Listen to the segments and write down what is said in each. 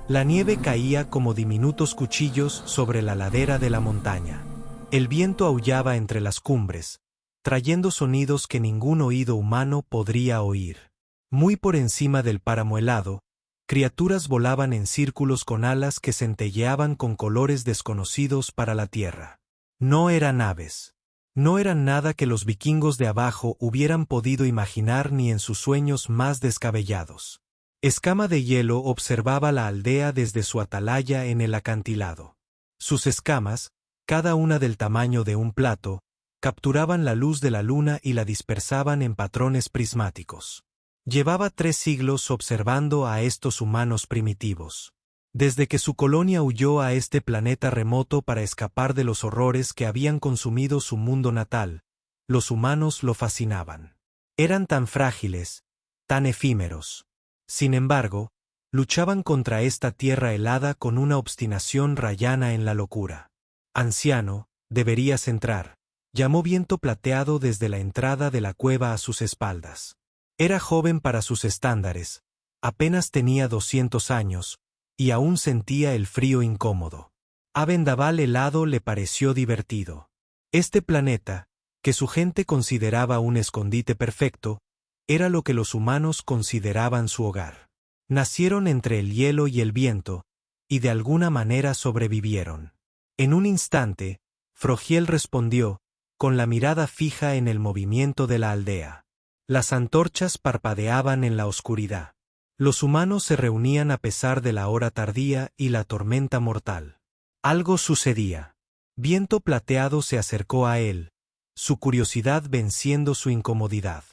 La nieve caía como diminutos cuchillos sobre la ladera de la montaña. El viento aullaba entre las cumbres, trayendo sonidos que ningún oído humano podría oír. Muy por encima del páramo helado, criaturas volaban en círculos con alas que centelleaban con colores desconocidos para la tierra. No eran aves. No eran nada que los vikingos de abajo hubieran podido imaginar ni en sus sueños más descabellados. Escama de Hielo observaba la aldea desde su atalaya en el acantilado. Sus escamas, cada una del tamaño de un plato, capturaban la luz de la luna y la dispersaban en patrones prismáticos. Llevaba 3 siglos observando a estos humanos primitivos. Desde que su colonia huyó a este planeta remoto para escapar de los horrores que habían consumido su mundo natal, los humanos lo fascinaban. Eran tan frágiles, tan efímeros. Sin embargo, luchaban contra esta tierra helada con una obstinación rayana en la locura. «Anciano, deberías entrar», llamó Viento Plateado desde la entrada de la cueva a sus espaldas. Era joven para sus estándares, apenas tenía 200 años, y aún sentía el frío incómodo. A Vendaval helado le pareció divertido. Este planeta, que su gente consideraba un escondite perfecto, era lo que los humanos consideraban su hogar. Nacieron entre el hielo y el viento, y de alguna manera sobrevivieron. En un instante, Frogiel respondió, con la mirada fija en el movimiento de la aldea. Las antorchas parpadeaban en la oscuridad. Los humanos se reunían a pesar de la hora tardía y la tormenta mortal. Algo sucedía. Viento Plateado se acercó a él, su curiosidad venciendo su incomodidad.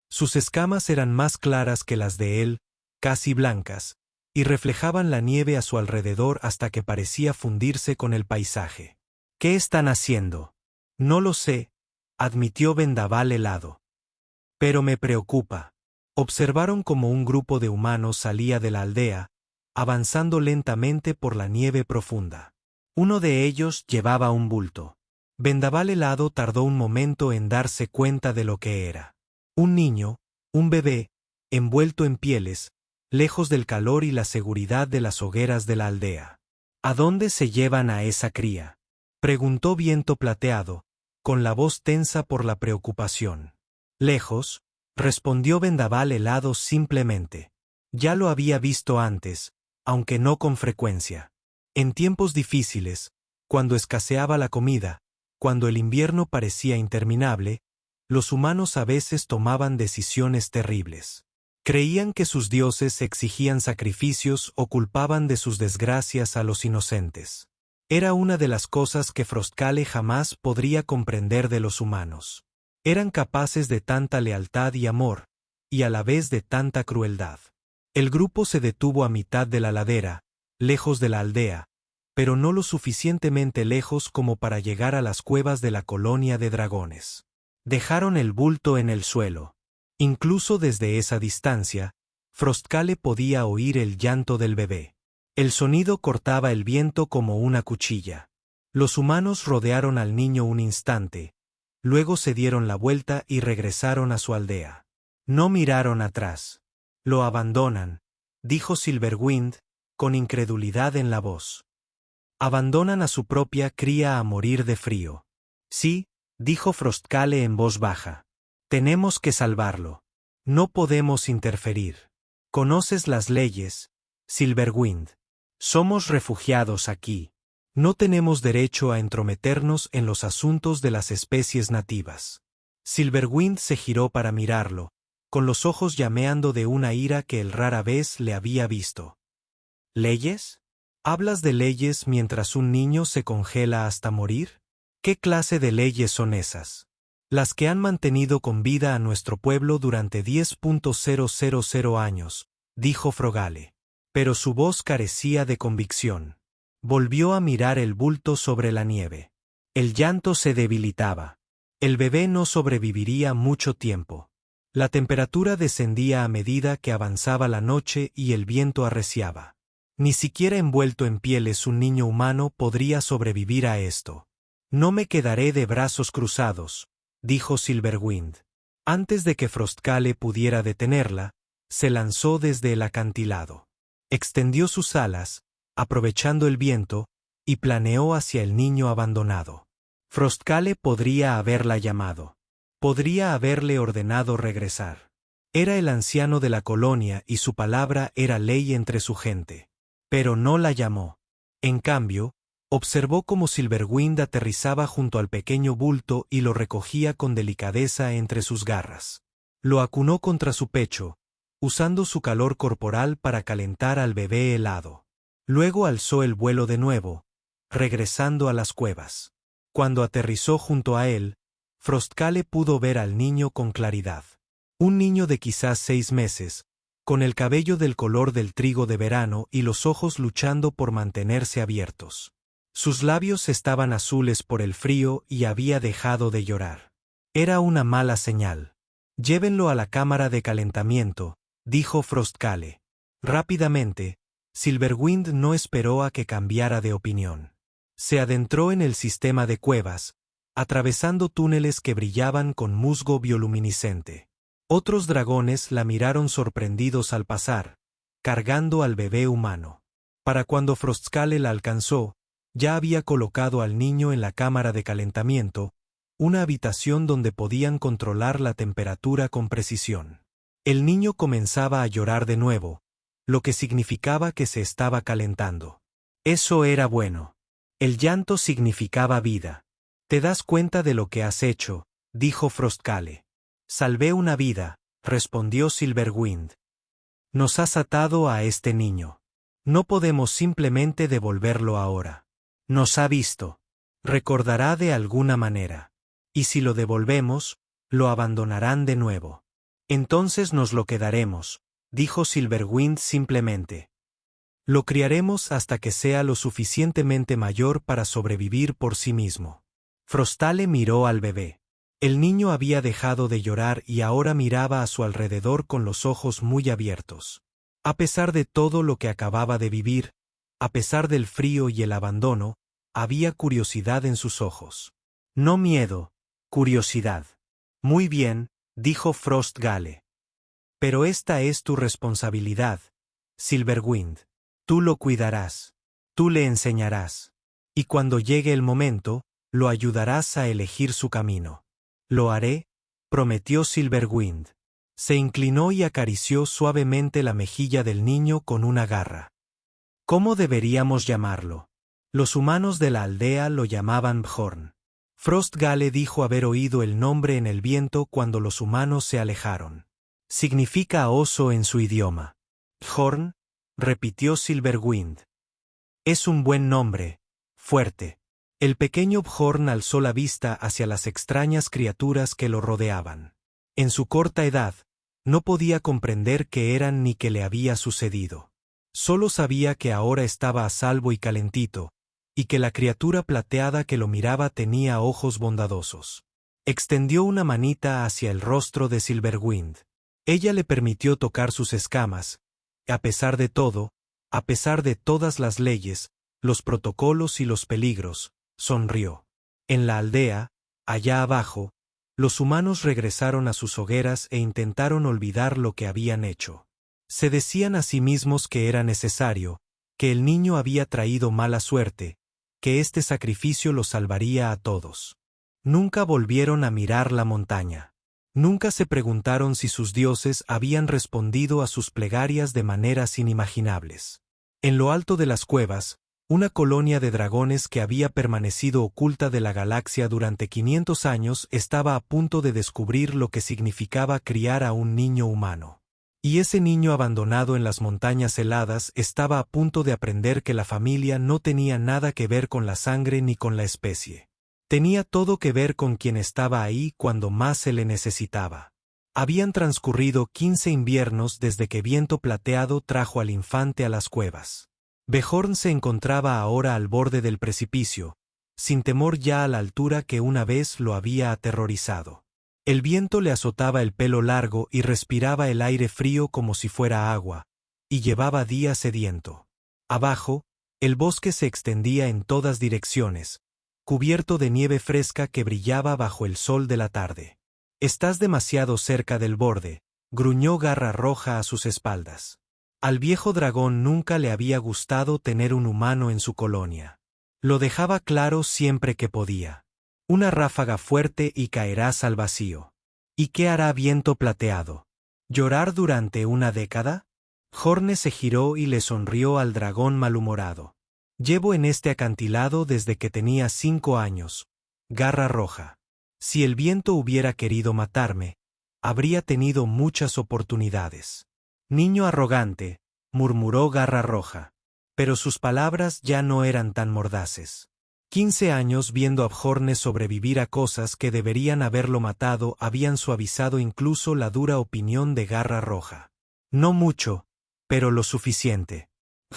Sus escamas eran más claras que las de él, casi blancas, y reflejaban la nieve a su alrededor hasta que parecía fundirse con el paisaje. «¿Qué están haciendo?» «No lo sé», admitió Vendaval helado. «Pero me preocupa». Observaron cómo un grupo de humanos salía de la aldea, avanzando lentamente por la nieve profunda. Uno de ellos llevaba un bulto. Vendaval helado tardó un momento en darse cuenta de lo que era. Un niño, un bebé, envuelto en pieles, lejos del calor y la seguridad de las hogueras de la aldea. «¿A dónde se llevan a esa cría?», preguntó Viento Plateado, con la voz tensa por la preocupación. «Lejos», respondió Vendaval helado simplemente. Ya lo había visto antes, aunque no con frecuencia. En tiempos difíciles, cuando escaseaba la comida, cuando el invierno parecía interminable, los humanos a veces tomaban decisiones terribles. Creían que sus dioses exigían sacrificios o culpaban de sus desgracias a los inocentes. Era una de las cosas que Frostcale jamás podría comprender de los humanos. Eran capaces de tanta lealtad y amor, y a la vez de tanta crueldad. El grupo se detuvo a mitad de la ladera, lejos de la aldea, pero no lo suficientemente lejos como para llegar a las cuevas de la colonia de dragones. Dejaron el bulto en el suelo. Incluso desde esa distancia, Frostcale podía oír el llanto del bebé. El sonido cortaba el viento como una cuchilla. Los humanos rodearon al niño un instante, luego se dieron la vuelta y regresaron a su aldea. No miraron atrás. «Lo abandonan», dijo Silverwind, con incredulidad en la voz. «Abandonan a su propia cría a morir de frío». «Sí», dijo Frostcale en voz baja. «Tenemos que salvarlo. No podemos interferir. Conoces las leyes, Silverwind. Somos refugiados aquí. No tenemos derecho a entrometernos en los asuntos de las especies nativas». Silverwind se giró para mirarlo, con los ojos llameando de una ira que él rara vez le había visto. «¿Leyes? ¿Hablas de leyes mientras un niño se congela hasta morir? ¿Qué clase de leyes son esas?» «Las que han mantenido con vida a nuestro pueblo durante 10.000 años», dijo Frogale. Pero su voz carecía de convicción. Volvió a mirar el bulto sobre la nieve. El llanto se debilitaba. El bebé no sobreviviría mucho tiempo. La temperatura descendía a medida que avanzaba la noche y el viento arreciaba. Ni siquiera envuelto en pieles un niño humano podría sobrevivir a esto. «No me quedaré de brazos cruzados», dijo Silverwind. Antes de que Frostcale pudiera detenerla, se lanzó desde el acantilado. Extendió sus alas, aprovechando el viento, y planeó hacia el niño abandonado. Frostcale podría haberla llamado. Podría haberle ordenado regresar. Era el anciano de la colonia y su palabra era ley entre su gente. Pero no la llamó. En cambio, observó cómo Silverwind aterrizaba junto al pequeño bulto y lo recogía con delicadeza entre sus garras. Lo acunó contra su pecho, usando su calor corporal para calentar al bebé helado. Luego alzó el vuelo de nuevo, regresando a las cuevas. Cuando aterrizó junto a él, Frostcale pudo ver al niño con claridad. Un niño de quizás 6 meses, con el cabello del color del trigo de verano y los ojos luchando por mantenerse abiertos. Sus labios estaban azules por el frío y había dejado de llorar. Era una mala señal. Llévenlo a la cámara de calentamiento, dijo Frostcale. Rápidamente, Silverwind no esperó a que cambiara de opinión. Se adentró en el sistema de cuevas, atravesando túneles que brillaban con musgo bioluminiscente. Otros dragones la miraron sorprendidos al pasar, cargando al bebé humano. Para cuando Frostcale la alcanzó, ya había colocado al niño en la cámara de calentamiento, una habitación donde podían controlar la temperatura con precisión. El niño comenzaba a llorar de nuevo, lo que significaba que se estaba calentando. Eso era bueno. El llanto significaba vida. «¿Te das cuenta de lo que has hecho?», dijo Frostcale. «Salvé una vida», respondió Silverwind. «Nos has atado a este niño. No podemos simplemente devolverlo ahora. Nos ha visto. Recordará de alguna manera. Y si lo devolvemos, lo abandonarán de nuevo. Entonces nos lo quedaremos», dijo Silverwind simplemente. «Lo criaremos hasta que sea lo suficientemente mayor para sobrevivir por sí mismo». Frostcale miró al bebé. El niño había dejado de llorar y ahora miraba a su alrededor con los ojos muy abiertos. A pesar de todo lo que acababa de vivir, a pesar del frío y el abandono, había curiosidad en sus ojos. No miedo, curiosidad. «Muy bien», dijo Frostcale. «Pero esta es tu responsabilidad, Silverwind. Tú lo cuidarás. Tú le enseñarás. Y cuando llegue el momento, lo ayudarás a elegir su camino». «Lo haré», prometió Silverwind. Se inclinó y acarició suavemente la mejilla del niño con una garra. «¿Cómo deberíamos llamarlo?» Los humanos de la aldea lo llamaban Bjorn. Frostcale dijo haber oído el nombre en el viento cuando los humanos se alejaron. «Significa oso en su idioma». «Bjorn», repitió Silverwind. «Es un buen nombre, fuerte». El pequeño Bjorn alzó la vista hacia las extrañas criaturas que lo rodeaban. En su corta edad, no podía comprender qué eran ni qué le había sucedido. Solo sabía que ahora estaba a salvo y calentito, y que la criatura plateada que lo miraba tenía ojos bondadosos. Extendió una manita hacia el rostro de Silverwind. Ella le permitió tocar sus escamas, y a pesar de todo, a pesar de todas las leyes, los protocolos y los peligros, sonrió. En la aldea, allá abajo, los humanos regresaron a sus hogueras e intentaron olvidar lo que habían hecho. Se decían a sí mismos que era necesario, que el niño había traído mala suerte, que este sacrificio los salvaría a todos. Nunca volvieron a mirar la montaña. Nunca se preguntaron si sus dioses habían respondido a sus plegarias de maneras inimaginables. En lo alto de las cuevas, una colonia de dragones que había permanecido oculta de la galaxia durante 500 años estaba a punto de descubrir lo que significaba criar a un niño humano. Y ese niño abandonado en las montañas heladas estaba a punto de aprender que la familia no tenía nada que ver con la sangre ni con la especie. Tenía todo que ver con quien estaba ahí cuando más se le necesitaba. Habían transcurrido 15 inviernos desde que Viento Plateado trajo al infante a las cuevas. Bjorn se encontraba ahora al borde del precipicio, sin temor ya a la altura que una vez lo había aterrorizado. El viento le azotaba el pelo largo y respiraba el aire frío como si fuera agua, y llevaba días sediento. Abajo, el bosque se extendía en todas direcciones, cubierto de nieve fresca que brillaba bajo el sol de la tarde. «Estás demasiado cerca del borde», gruñó Garra Roja a sus espaldas. Al viejo dragón nunca le había gustado tener un humano en su colonia. Lo dejaba claro siempre que podía. Una ráfaga fuerte y caerás al vacío. ¿Y qué hará Viento Plateado? ¿Llorar durante una década? Horne se giró y le sonrió al dragón malhumorado. Llevo en este acantilado desde que tenía 5 años. Garra Roja. Si el viento hubiera querido matarme, habría tenido muchas oportunidades. Niño arrogante, murmuró Garra Roja. Pero sus palabras ya no eran tan mordaces. 15 años viendo a Horne sobrevivir a cosas que deberían haberlo matado habían suavizado incluso la dura opinión de Garra Roja. No mucho, pero lo suficiente.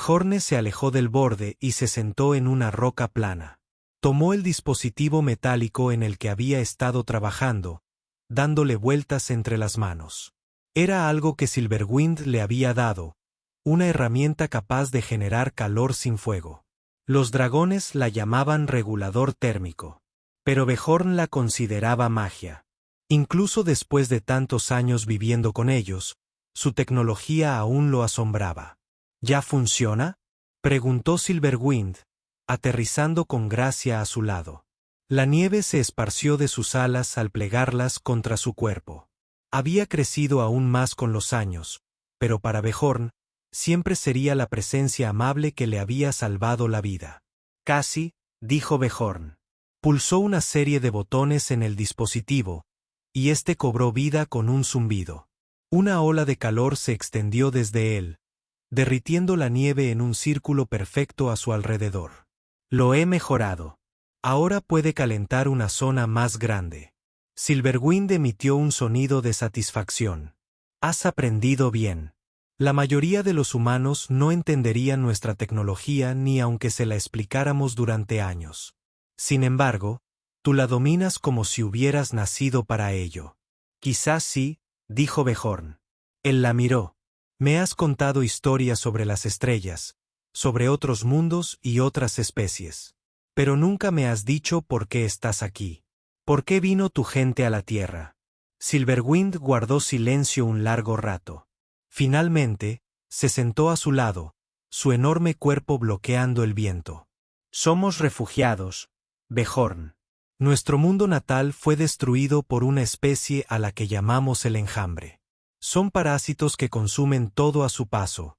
Horne se alejó del borde y se sentó en una roca plana. Tomó el dispositivo metálico en el que había estado trabajando, dándole vueltas entre las manos. Era algo que Silverwind le había dado, una herramienta capaz de generar calor sin fuego. Los dragones la llamaban regulador térmico, pero Bjorn la consideraba magia. Incluso después de tantos años viviendo con ellos, su tecnología aún lo asombraba. ¿Ya funciona?, preguntó Silverwind, aterrizando con gracia a su lado. La nieve se esparció de sus alas al plegarlas contra su cuerpo. Había crecido aún más con los años, pero para Bjorn, siempre sería la presencia amable que le había salvado la vida. Casi, dijo Bjorn. Pulsó una serie de botones en el dispositivo, y este cobró vida con un zumbido. Una ola de calor se extendió desde él, derritiendo la nieve en un círculo perfecto a su alrededor. Lo he mejorado. Ahora puede calentar una zona más grande. Silverwind emitió un sonido de satisfacción. Has aprendido bien. La mayoría de los humanos no entenderían nuestra tecnología ni aunque se la explicáramos durante años. Sin embargo, tú la dominas como si hubieras nacido para ello. Quizás sí, dijo Bjorn. Él la miró. Me has contado historias sobre las estrellas, sobre otros mundos y otras especies. Pero nunca me has dicho por qué estás aquí. ¿Por qué vino tu gente a la Tierra? Silverwind guardó silencio un largo rato. Finalmente, se sentó a su lado, su enorme cuerpo bloqueando el viento. Somos refugiados, Bjorn. Nuestro mundo natal fue destruido por una especie a la que llamamos el enjambre. Son parásitos que consumen todo a su paso.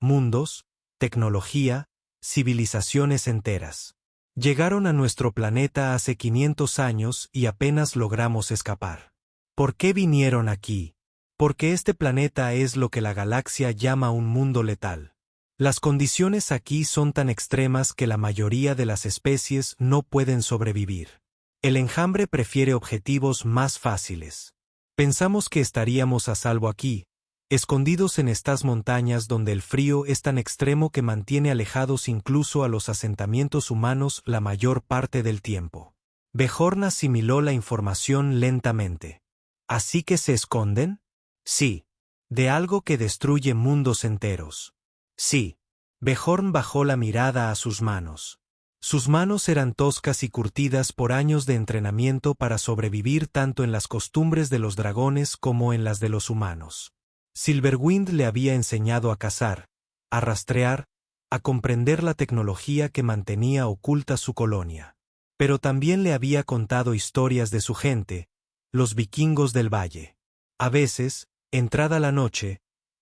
Mundos, tecnología, civilizaciones enteras. Llegaron a nuestro planeta hace 500 años y apenas logramos escapar. ¿Por qué vinieron aquí? Porque este planeta es lo que la galaxia llama un mundo letal. Las condiciones aquí son tan extremas que la mayoría de las especies no pueden sobrevivir. El enjambre prefiere objetivos más fáciles. Pensamos que estaríamos a salvo aquí, escondidos en estas montañas donde el frío es tan extremo que mantiene alejados incluso a los asentamientos humanos la mayor parte del tiempo. Bjorn asimiló la información lentamente. ¿Así que se esconden? Sí. ¿De algo que destruye mundos enteros? Sí. Bjorn bajó la mirada a sus manos. Sus manos eran toscas y curtidas por años de entrenamiento para sobrevivir tanto en las costumbres de los dragones como en las de los humanos. Silverwind le había enseñado a cazar, a rastrear, a comprender la tecnología que mantenía oculta su colonia. Pero también le había contado historias de su gente, los vikingos del valle. A veces, entrada la noche,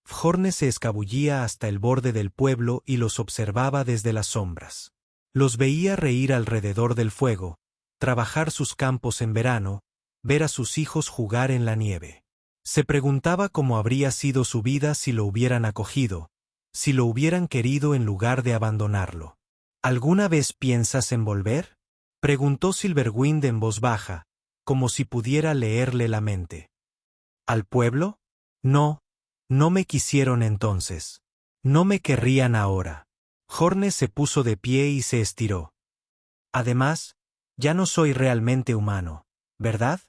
Bjorn se escabullía hasta el borde del pueblo y los observaba desde las sombras. Los veía reír alrededor del fuego, trabajar sus campos en verano, ver a sus hijos jugar en la nieve. Se preguntaba cómo habría sido su vida si lo hubieran acogido, si lo hubieran querido en lugar de abandonarlo. ¿Alguna vez piensas en volver?, preguntó Silverwind en voz baja, como si pudiera leerle la mente. ¿Al pueblo? No, no me quisieron entonces. No me querrían ahora. Horne se puso de pie y se estiró. Además, ya no soy realmente humano, ¿verdad?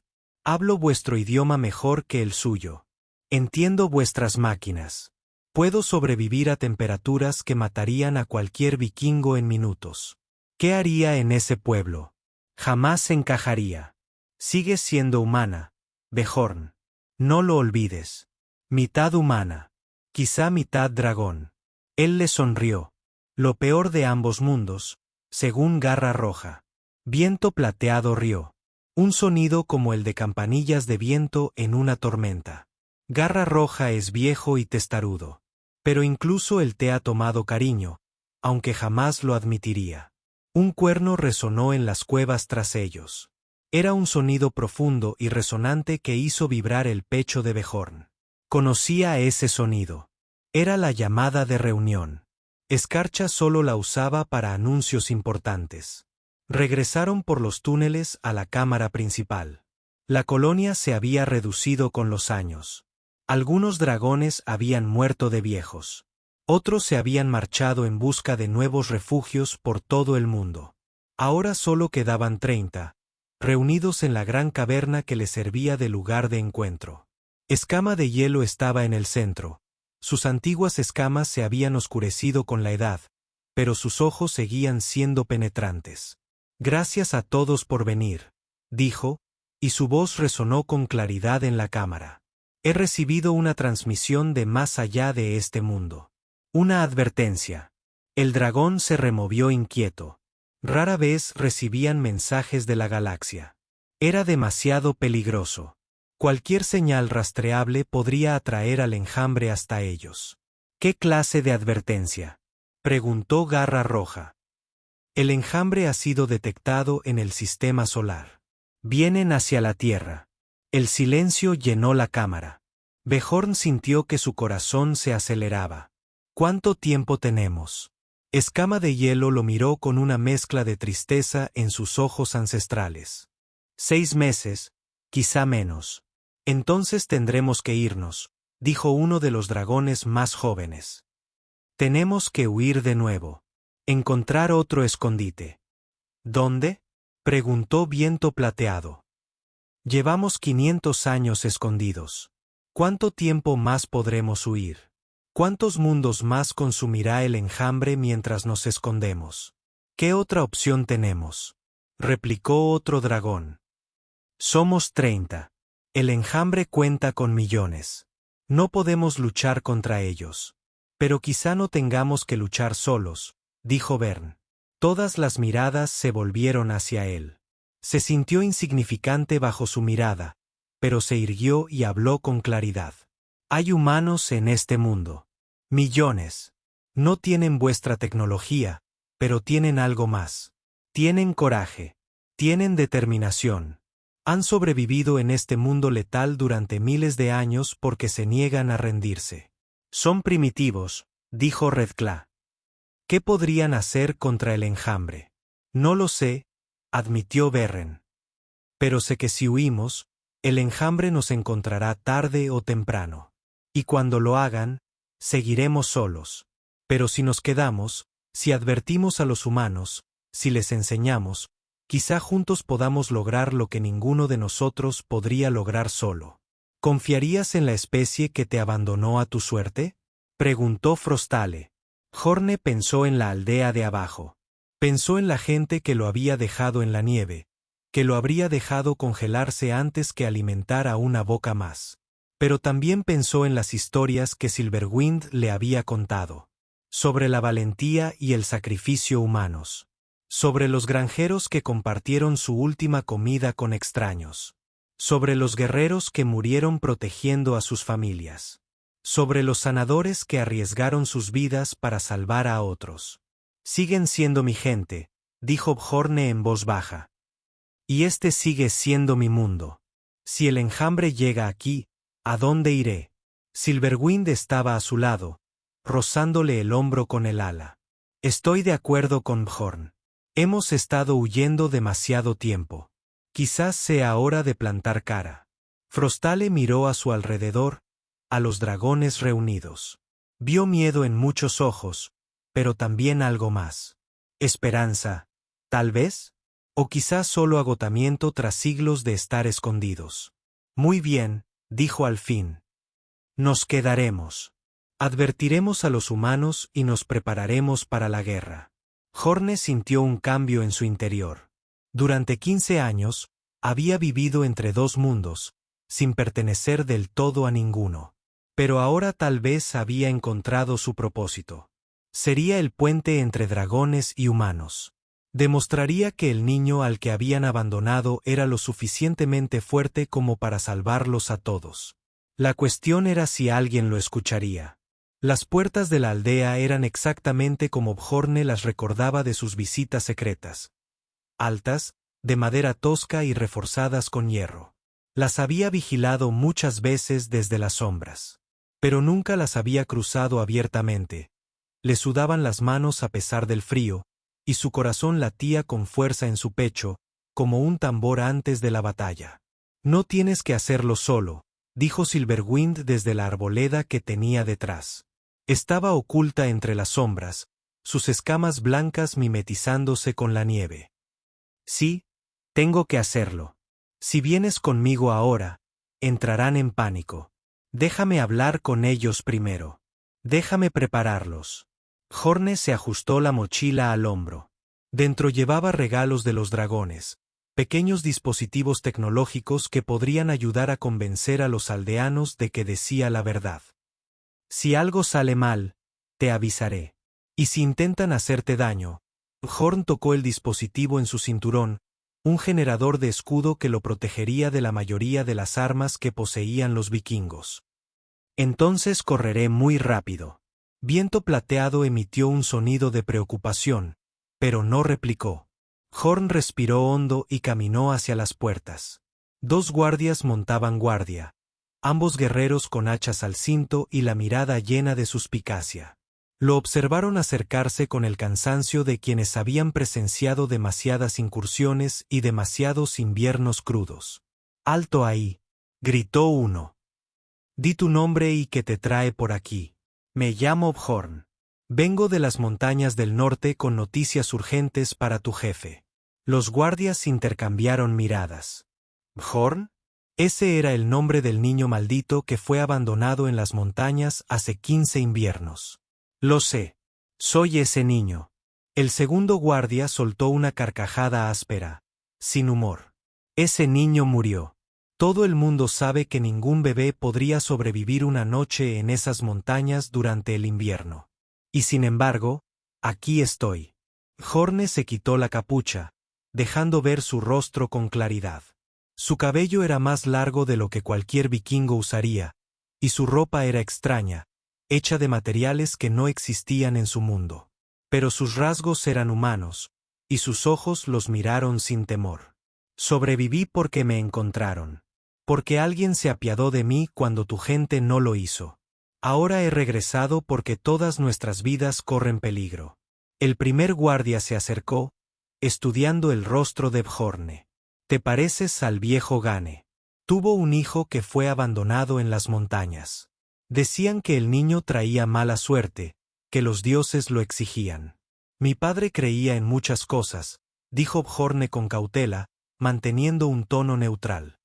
Hablo vuestro idioma mejor que el suyo. Entiendo vuestras máquinas. Puedo sobrevivir a temperaturas que matarían a cualquier vikingo en minutos. ¿Qué haría en ese pueblo? Jamás encajaría. Sigues siendo humana, Bjorn. No lo olvides. Mitad humana. quizá mitad dragón. Él le sonrió. Lo peor de ambos mundos, según Garra Roja. Viento Plateado rió. Un sonido como el de campanillas de viento en una tormenta. Garra Roja es viejo y testarudo. Pero incluso él te ha tomado cariño, aunque jamás lo admitiría. Un cuerno resonó en las cuevas tras ellos. Era un sonido profundo y resonante que hizo vibrar el pecho de Bjorn. Conocía ese sonido. Era la llamada de reunión. Escarcha solo la usaba para anuncios importantes. Regresaron por los túneles a la cámara principal. La colonia se había reducido con los años. Algunos dragones habían muerto de viejos. Otros se habían marchado en busca de nuevos refugios por todo el mundo. Ahora solo quedaban 30, reunidos en la gran caverna que les servía de lugar de encuentro. Escama de Hielo estaba en el centro. Sus antiguas escamas se habían oscurecido con la edad, pero sus ojos seguían siendo penetrantes. Gracias a todos por venir, dijo, y su voz resonó con claridad en la cámara. He recibido una transmisión de más allá de este mundo. Una advertencia. El dragón se removió inquieto. Rara vez recibían mensajes de la galaxia. Era demasiado peligroso. Cualquier señal rastreable podría atraer al enjambre hasta ellos. ¿Qué clase de advertencia?, preguntó Garra Roja. El enjambre ha sido detectado en el sistema solar. Vienen hacia la Tierra. El silencio llenó la cámara. Bjorn sintió que su corazón se aceleraba. ¿Cuánto tiempo tenemos? Escama de Hielo lo miró con una mezcla de tristeza en sus ojos ancestrales. 6 meses, quizá menos. Entonces tendremos que irnos, dijo uno de los dragones más jóvenes. Tenemos que huir de nuevo. Encontrar otro escondite. ¿Dónde?, preguntó Viento Plateado. Llevamos 500 años escondidos. ¿Cuánto tiempo más podremos huir? ¿Cuántos mundos más consumirá el enjambre mientras nos escondemos? ¿Qué otra opción tenemos?, replicó otro dragón. Somos 30. El enjambre cuenta con millones. No podemos luchar contra ellos. Pero quizá no tengamos que luchar solos, dijo Vern. Todas las miradas se volvieron hacia él. Se sintió insignificante bajo su mirada, pero se irguió y habló con claridad. Hay humanos en este mundo. Millones. No tienen vuestra tecnología, pero tienen algo más. Tienen coraje. Tienen determinación. Han sobrevivido en este mundo letal durante miles de años porque se niegan a rendirse. Son primitivos, dijo Redclaw. ¿Qué podrían hacer contra el enjambre? No lo sé, admitió Berren. Pero sé que si huimos, el enjambre nos encontrará tarde o temprano. Y cuando lo hagan, seguiremos solos. Pero si nos quedamos, si advertimos a los humanos, si les enseñamos, quizá juntos podamos lograr lo que ninguno de nosotros podría lograr solo. ¿Confiarías en la especie que te abandonó a tu suerte?, preguntó Frostale. Horne pensó en la aldea de abajo. Pensó en la gente que lo había dejado en la nieve, que lo habría dejado congelarse antes que alimentar a una boca más. Pero también pensó en las historias que Silverwind le había contado. Sobre la valentía y el sacrificio humanos. Sobre los granjeros que compartieron su última comida con extraños. Sobre los guerreros que murieron protegiendo a sus familias. Sobre los sanadores que arriesgaron sus vidas para salvar a otros. Siguen siendo mi gente, dijo Bjorne en voz baja. Y este sigue siendo mi mundo. Si el enjambre llega aquí, ¿a dónde iré? Silverwind estaba a su lado, rozándole el hombro con el ala. Estoy de acuerdo con Bjorn. Hemos estado huyendo demasiado tiempo. Quizás sea hora de plantar cara. Frostale miró a su alrededor, a los dragones reunidos. Vio miedo en muchos ojos, pero también algo más. Esperanza, tal vez, o quizás solo agotamiento tras siglos de estar escondidos. Muy bien, dijo al fin. Nos quedaremos. Advertiremos a los humanos y nos prepararemos para la guerra. Horne sintió un cambio en su interior. Durante 15 años, había vivido entre dos mundos, sin pertenecer del todo a ninguno. Pero ahora tal vez había encontrado su propósito. Sería el puente entre dragones y humanos. Demostraría que el niño al que habían abandonado era lo suficientemente fuerte como para salvarlos a todos. La cuestión era si alguien lo escucharía. Las puertas de la aldea eran exactamente como Bjorne las recordaba de sus visitas secretas. Altas, de madera tosca y reforzadas con hierro. Las había vigilado muchas veces desde las sombras. Pero nunca las había cruzado abiertamente. Le sudaban las manos a pesar del frío, y su corazón latía con fuerza en su pecho, como un tambor antes de la batalla. No tienes que hacerlo solo, dijo Silverwind desde la arboleda que tenía detrás. Estaba oculta entre las sombras, sus escamas blancas mimetizándose con la nieve. Sí, tengo que hacerlo. Si vienes conmigo ahora, entrarán en pánico. Déjame hablar con ellos primero. Déjame prepararlos. Bjorne se ajustó la mochila al hombro. Dentro llevaba regalos de los dragones, pequeños dispositivos tecnológicos que podrían ayudar a convencer a los aldeanos de que decía la verdad. Si algo sale mal, te avisaré. Y si intentan hacerte daño. Bjorn tocó el dispositivo en su cinturón, un generador de escudo que lo protegería de la mayoría de las armas que poseían los vikingos. Entonces correré muy rápido. Viento Plateado emitió un sonido de preocupación, pero no replicó. Bjorn respiró hondo y caminó hacia las puertas. 2 guardias montaban guardia, ambos guerreros con hachas al cinto y la mirada llena de suspicacia. Lo observaron acercarse con el cansancio de quienes habían presenciado demasiadas incursiones y demasiados inviernos crudos. «¡Alto ahí!», gritó uno. «Di tu nombre y qué te trae por aquí». «Me llamo Bjorn. Vengo de las montañas del norte con noticias urgentes para tu jefe». Los guardias intercambiaron miradas. ¿Bjorn? Ese era el nombre del niño maldito que fue abandonado en las montañas hace 15 inviernos. Lo sé. Soy ese niño. El segundo guardia soltó una carcajada áspera, sin humor. Ese niño murió. Todo el mundo sabe que ningún bebé podría sobrevivir una noche en esas montañas durante el invierno. Y sin embargo, aquí estoy. Bjorn se quitó la capucha, dejando ver su rostro con claridad. Su cabello era más largo de lo que cualquier vikingo usaría, y su ropa era extraña, hecha de materiales que no existían en su mundo. Pero sus rasgos eran humanos, y sus ojos los miraron sin temor. Sobreviví porque me encontraron. Porque alguien se apiadó de mí cuando tu gente no lo hizo. Ahora he regresado porque todas nuestras vidas corren peligro. El primer guardia se acercó, estudiando el rostro de Bjorn. Te pareces al viejo Gane. Tuvo un hijo que fue abandonado en las montañas. Decían que el niño traía mala suerte, que los dioses lo exigían. Mi padre creía en muchas cosas, dijo Bjorn con cautela, manteniendo un tono neutral.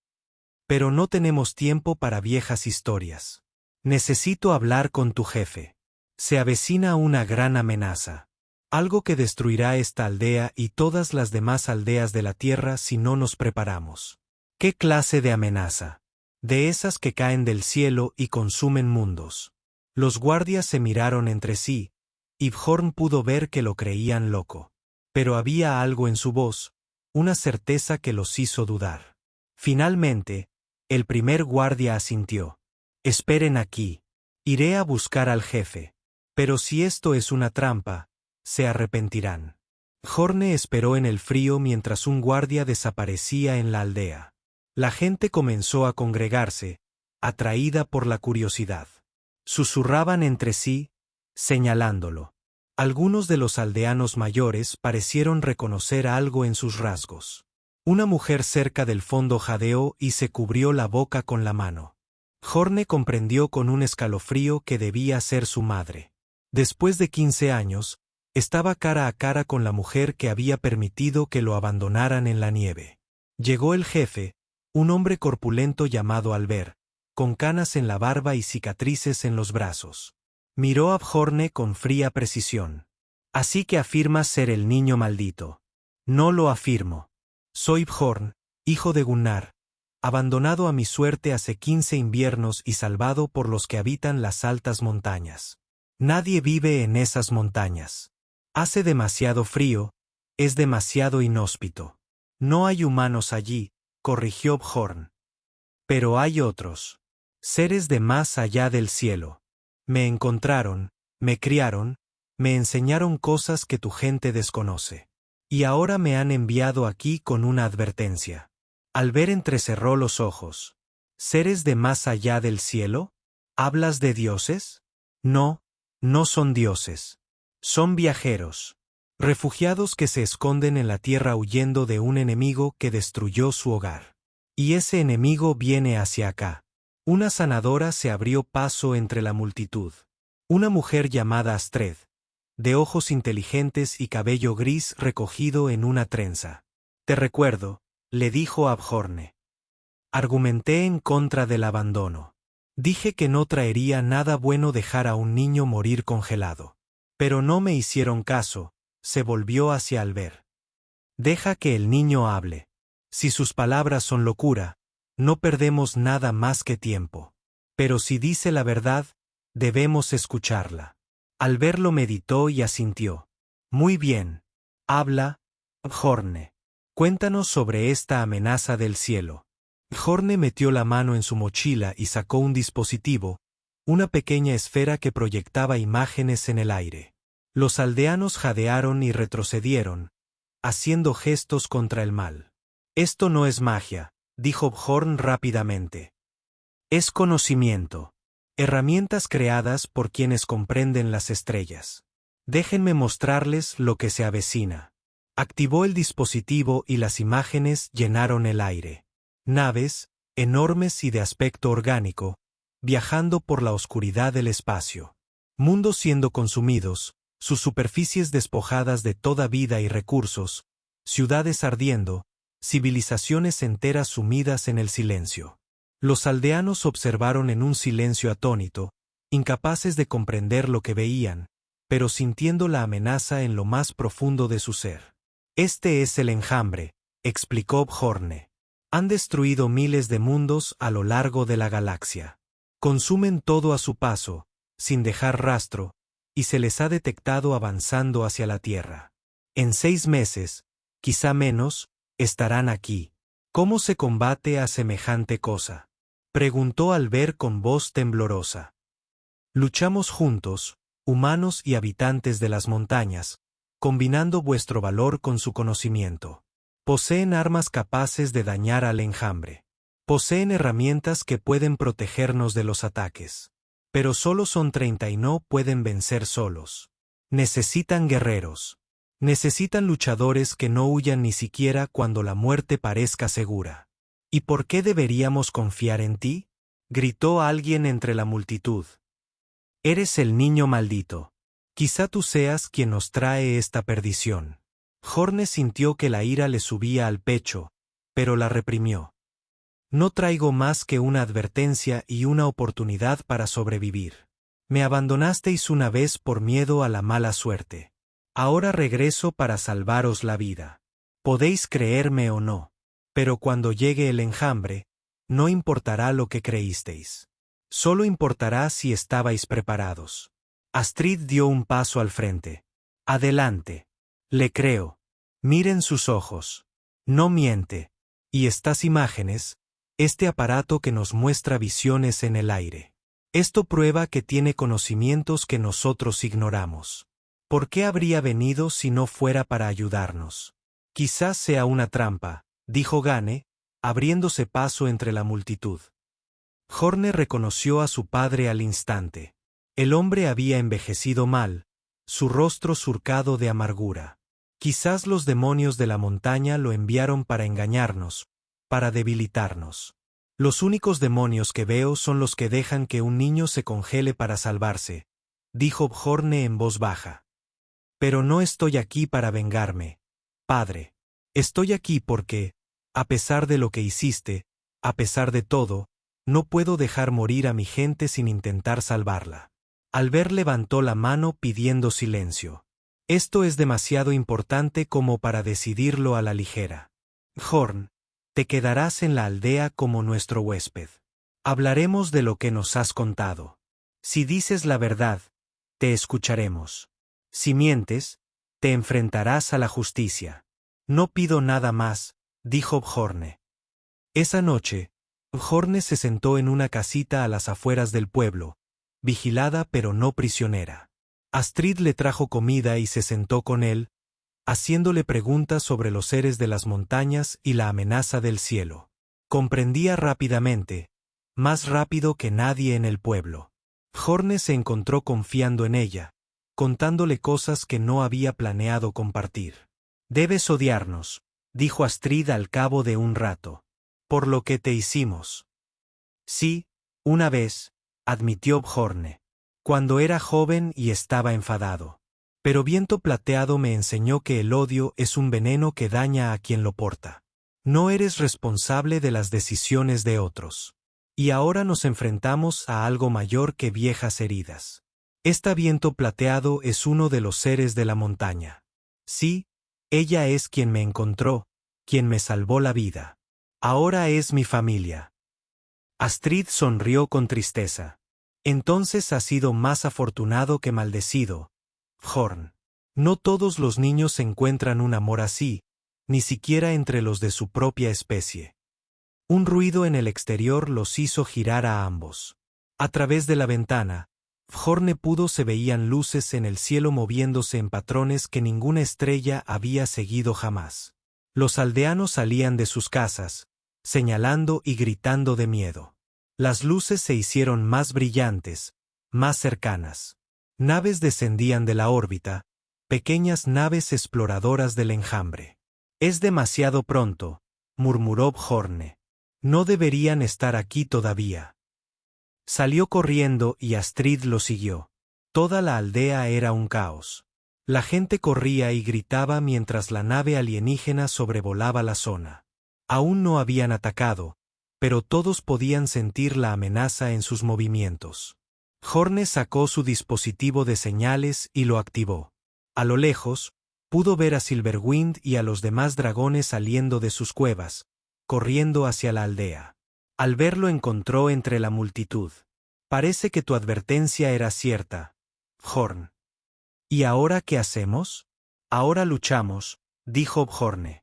Pero no tenemos tiempo para viejas historias. Necesito hablar con tu jefe. Se avecina una gran amenaza. Algo que destruirá esta aldea y todas las demás aldeas de la tierra si no nos preparamos. ¿Qué clase de amenaza? De esas que caen del cielo y consumen mundos. Los guardias se miraron entre sí, y Bjorn pudo ver que lo creían loco. Pero había algo en su voz, una certeza que los hizo dudar. Finalmente, el primer guardia asintió. Esperen aquí. Iré a buscar al jefe. Pero si esto es una trampa, se arrepentirán. Bjorn esperó en el frío mientras un guardia desaparecía en la aldea. La gente comenzó a congregarse, atraída por la curiosidad. Susurraban entre sí, señalándolo. Algunos de los aldeanos mayores parecieron reconocer algo en sus rasgos. Una mujer cerca del fondo jadeó y se cubrió la boca con la mano. Bjorn comprendió con un escalofrío que debía ser su madre. Después de 15 años, estaba cara a cara con la mujer que había permitido que lo abandonaran en la nieve. Llegó el jefe, un hombre corpulento llamado Albert, con canas en la barba y cicatrices en los brazos. Miró a Bjorn con fría precisión. Así que afirmas ser el niño maldito. No lo afirmo. Soy Bjorn, hijo de Gunnar, abandonado a mi suerte hace 15 inviernos y salvado por los que habitan las altas montañas. Nadie vive en esas montañas. Hace demasiado frío, es demasiado inhóspito. No hay humanos allí, corrigió Bjorn. Pero hay otros. Seres de más allá del cielo. Me encontraron, me criaron, me enseñaron cosas que tu gente desconoce. Y ahora me han enviado aquí con una advertencia. Albert entrecerró los ojos. ¿Seres de más allá del cielo? ¿Hablas de dioses? No, no son dioses. Son viajeros. Refugiados que se esconden en la tierra huyendo de un enemigo que destruyó su hogar. Y ese enemigo viene hacia acá. Una sanadora se abrió paso entre la multitud. Una mujer llamada Astrid, de ojos inteligentes y cabello gris recogido en una trenza. Te recuerdo, le dijo a Bjorn. Argumenté en contra del abandono. Dije que no traería nada bueno dejar a un niño morir congelado. Pero no me hicieron caso, se volvió hacia Albert. Deja que el niño hable. Si sus palabras son locura, no perdemos nada más que tiempo. Pero si dice la verdad, debemos escucharla. Albert lo meditó y asintió. Muy bien. Habla, Bjorn. Cuéntanos sobre esta amenaza del cielo. Bjorn metió la mano en su mochila y sacó un dispositivo, una pequeña esfera que proyectaba imágenes en el aire. Los aldeanos jadearon y retrocedieron, haciendo gestos contra el mal. Esto no es magia, dijo Bjorn rápidamente. Es conocimiento. Herramientas creadas por quienes comprenden las estrellas. Déjenme mostrarles lo que se avecina. Activó el dispositivo y las imágenes llenaron el aire. Naves, enormes y de aspecto orgánico, viajando por la oscuridad del espacio. Mundos siendo consumidos, sus superficies despojadas de toda vida y recursos, ciudades ardiendo, civilizaciones enteras sumidas en el silencio. Los aldeanos observaron en un silencio atónito, incapaces de comprender lo que veían, pero sintiendo la amenaza en lo más profundo de su ser. Este es el enjambre, explicó Bjorn. Han destruido miles de mundos a lo largo de la galaxia. Consumen todo a su paso, sin dejar rastro, y se les ha detectado avanzando hacia la Tierra. En 6 meses, quizá menos, estarán aquí. ¿Cómo se combate a semejante cosa? Preguntó Albert con voz temblorosa. Luchamos juntos, humanos y habitantes de las montañas, combinando vuestro valor con su conocimiento. Poseen armas capaces de dañar al enjambre. Poseen herramientas que pueden protegernos de los ataques. Pero solo son 30 y no pueden vencer solos. Necesitan guerreros. Necesitan luchadores que no huyan ni siquiera cuando la muerte parezca segura. ¿Y por qué deberíamos confiar en ti? Gritó alguien entre la multitud. Eres el niño maldito. Quizá tú seas quien nos trae esta perdición. Bjorn sintió que la ira le subía al pecho, pero la reprimió. No traigo más que una advertencia y una oportunidad para sobrevivir. Me abandonasteis una vez por miedo a la mala suerte. Ahora regreso para salvaros la vida. Podéis creerme o no, pero cuando llegue el enjambre, no importará lo que creísteis. Solo importará si estabais preparados. Astrid dio un paso al frente. Adelante. Le creo. Miren sus ojos. No miente. Y estas imágenes, este aparato que nos muestra visiones en el aire. Esto prueba que tiene conocimientos que nosotros ignoramos. ¿Por qué habría venido si no fuera para ayudarnos? Quizás sea una trampa, dijo Gane, abriéndose paso entre la multitud. Bjorn reconoció a su padre al instante. El hombre había envejecido mal, su rostro surcado de amargura. Quizás los demonios de la montaña lo enviaron para engañarnos, para debilitarnos. Los únicos demonios que veo son los que dejan que un niño se congele para salvarse, dijo Bjorn en voz baja. Pero no estoy aquí para vengarme, padre. Estoy aquí porque, a pesar de lo que hiciste, a pesar de todo, no puedo dejar morir a mi gente sin intentar salvarla. Albert levantó la mano pidiendo silencio. Esto es demasiado importante como para decidirlo a la ligera. Bjorn, Te quedarás en la aldea como nuestro huésped. Hablaremos de lo que nos has contado. Si dices la verdad, te escucharemos. Si mientes, te enfrentarás a la justicia. No pido nada más, dijo Bjorne. Esa noche, Bjorne se sentó en una casita a las afueras del pueblo, vigilada pero no prisionera. Astrid le trajo comida y se sentó con él, haciéndole preguntas sobre los seres de las montañas y la amenaza del cielo. Comprendía rápidamente, más rápido que nadie en el pueblo. Bjorne se encontró confiando en ella, contándole cosas que no había planeado compartir. Debes odiarnos, dijo Astrid al cabo de un rato, por lo que te hicimos. Sí, una vez, admitió Bjorne, cuando era joven y estaba enfadado. Pero Viento Plateado me enseñó que el odio es un veneno que daña a quien lo porta. No eres responsable de las decisiones de otros. Y ahora nos enfrentamos a algo mayor que viejas heridas. Esta Viento Plateado es uno de los seres de la montaña. Sí, ella es quien me encontró, quien me salvó la vida. Ahora es mi familia. Astrid sonrió con tristeza. Entonces has sido más afortunado que maldecido, Bjorn. No todos los niños encuentran un amor así, ni siquiera entre los de su propia especie. Un ruido en el exterior los hizo girar a ambos. A través de la ventana, Bjorn pudo se veían luces en el cielo moviéndose en patrones que ninguna estrella había seguido jamás. Los aldeanos salían de sus casas, señalando y gritando de miedo. Las luces se hicieron más brillantes, más cercanas. Naves descendían de la órbita, pequeñas naves exploradoras del enjambre. Es demasiado pronto, murmuró Bjorn. No deberían estar aquí todavía. Salió corriendo y Astrid lo siguió. Toda la aldea era un caos. La gente corría y gritaba mientras la nave alienígena sobrevolaba la zona. Aún no habían atacado, pero todos podían sentir la amenaza en sus movimientos. Bjorn sacó su dispositivo de señales y lo activó. A lo lejos, pudo ver a Silverwind y a los demás dragones saliendo de sus cuevas, corriendo hacia la aldea. Al verlo encontró entre la multitud. Parece que tu advertencia era cierta, Bjorn. ¿Y ahora qué hacemos? Ahora luchamos, dijo Bjorn.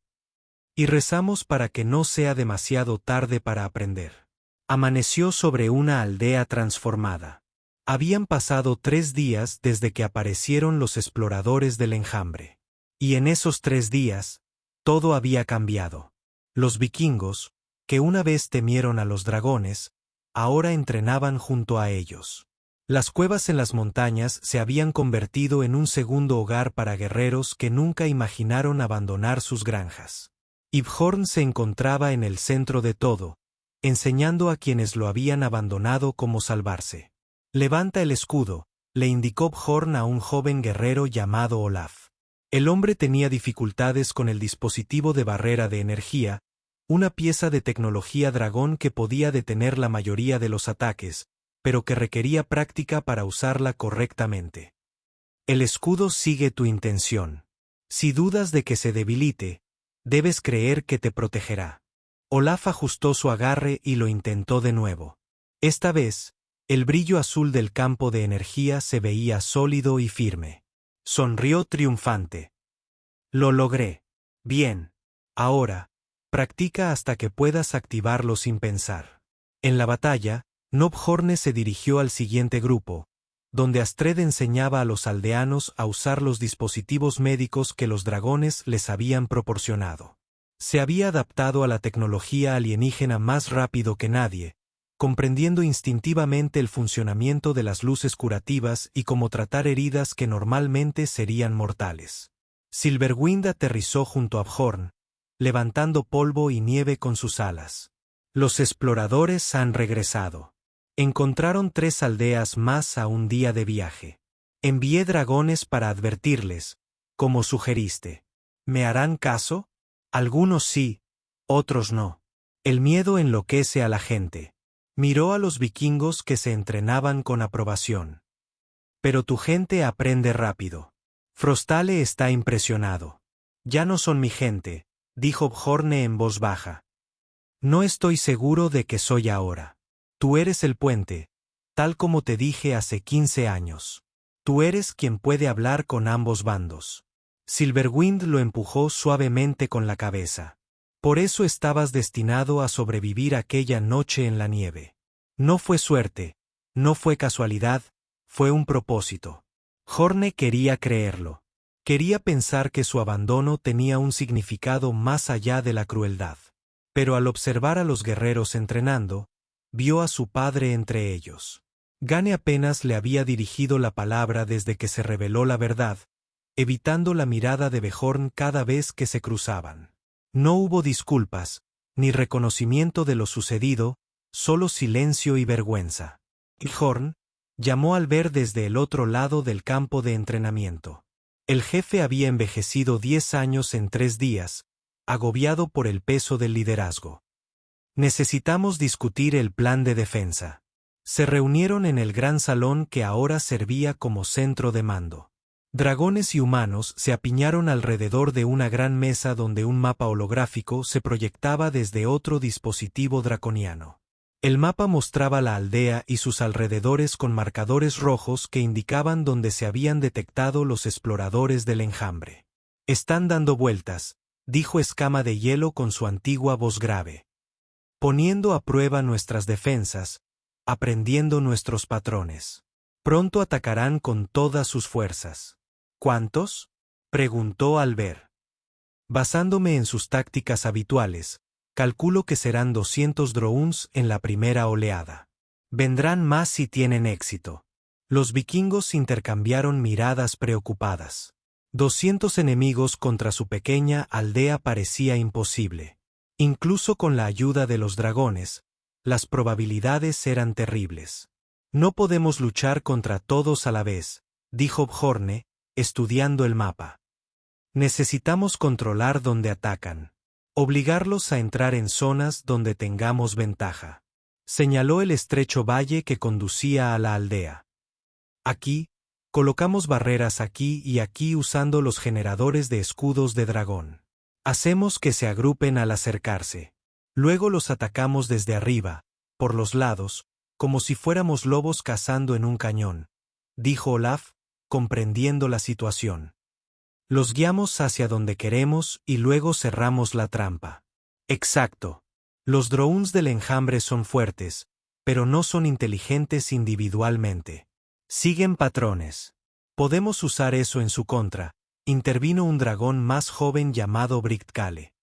Y rezamos para que no sea demasiado tarde para aprender. Amaneció sobre una aldea transformada. Habían pasado 3 días desde que aparecieron los exploradores del enjambre. Y en esos 3 días, todo había cambiado. Los vikingos, que una vez temieron a los dragones, ahora entrenaban junto a ellos. Las cuevas en las montañas se habían convertido en un segundo hogar para guerreros que nunca imaginaron abandonar sus granjas. Y Bjorn se encontraba en el centro de todo, enseñando a quienes lo habían abandonado cómo salvarse. Levanta el escudo, le indicó Bjorn a un joven guerrero llamado Olaf. El hombre tenía dificultades con el dispositivo de barrera de energía, una pieza de tecnología dragón que podía detener la mayoría de los ataques, pero que requería práctica para usarla correctamente. El escudo sigue tu intención. Si dudas de que se debilite, debes creer que te protegerá. Olaf ajustó su agarre y lo intentó de nuevo. Esta vez, el brillo azul del campo de energía se veía sólido y firme. Sonrió triunfante. Lo logré. Bien. Ahora, practica hasta que puedas activarlo sin pensar. En la batalla, Bjorn se dirigió al siguiente grupo, donde Astrid enseñaba a los aldeanos a usar los dispositivos médicos que los dragones les habían proporcionado. Se había adaptado a la tecnología alienígena más rápido que nadie, comprendiendo instintivamente el funcionamiento de las luces curativas y cómo tratar heridas que normalmente serían mortales. Silverwind aterrizó junto a Bjorn, levantando polvo y nieve con sus alas. Los exploradores han regresado. Encontraron 3 aldeas más a un día de viaje. Envié dragones para advertirles, como sugeriste. ¿Me harán caso? Algunos sí, otros no. El miedo enloquece a la gente. Miró a los vikingos que se entrenaban con aprobación. Pero tu gente aprende rápido. Frostale está impresionado. Ya no son mi gente, dijo Bjorn en voz baja. No estoy seguro de que soy ahora. Tú eres el puente, tal como te dije hace 15 años. Tú eres quien puede hablar con ambos bandos. Silverwind lo empujó suavemente con la cabeza. Por eso estabas destinado a sobrevivir aquella noche en la nieve. No fue suerte, no fue casualidad, fue un propósito. Horne quería creerlo. Quería pensar que su abandono tenía un significado más allá de la crueldad. Pero al observar a los guerreros entrenando, vio a su padre entre ellos. Gane apenas le había dirigido la palabra desde que se reveló la verdad, evitando la mirada de Bjorn cada vez que se cruzaban. No hubo disculpas, ni reconocimiento de lo sucedido, solo silencio y vergüenza. Bjorn llamó al ver desde el otro lado del campo de entrenamiento. El jefe había envejecido 10 años en 3 días, agobiado por el peso del liderazgo. Necesitamos discutir el plan de defensa. Se reunieron en el gran salón que ahora servía como centro de mando. Dragones y humanos se apiñaron alrededor de una gran mesa donde un mapa holográfico se proyectaba desde otro dispositivo draconiano. El mapa mostraba la aldea y sus alrededores con marcadores rojos que indicaban dónde se habían detectado los exploradores del enjambre. «Están dando vueltas», dijo Escama de Hielo con su antigua voz grave. «Poniendo a prueba nuestras defensas, aprendiendo nuestros patrones. Pronto atacarán con todas sus fuerzas». «¿Cuántos?», preguntó Albert. «Basándome en sus tácticas habituales, calculo que serán 200 drones en la primera oleada. Vendrán más si tienen éxito». Los vikingos intercambiaron miradas preocupadas. 200 enemigos contra su pequeña aldea parecía imposible. Incluso con la ayuda de los dragones, las probabilidades eran terribles. «No podemos luchar contra todos a la vez», dijo Bjorn, estudiando el mapa. «Necesitamos controlar dónde atacan. Obligarlos a entrar en zonas donde tengamos ventaja». Señaló el estrecho valle que conducía a la aldea. «Aquí, colocamos barreras aquí y aquí usando los generadores de escudos de dragón. Hacemos que se agrupen al acercarse. Luego los atacamos desde arriba, por los lados, como si fuéramos lobos cazando en un cañón», dijo Olaf, comprendiendo la situación. «Los guiamos hacia donde queremos y luego cerramos la trampa». «Exacto. Los drones del enjambre son fuertes, pero no son inteligentes individualmente. Siguen patrones. Podemos usar eso en su contra», intervino un dragón más joven llamado Brictkale.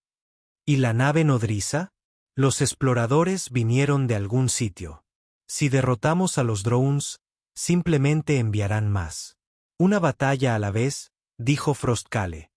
«¿Y la nave nodriza? Los exploradores vinieron de algún sitio. Si derrotamos a los drones, simplemente enviarán más. Una batalla a la vez», dijo Frostkale.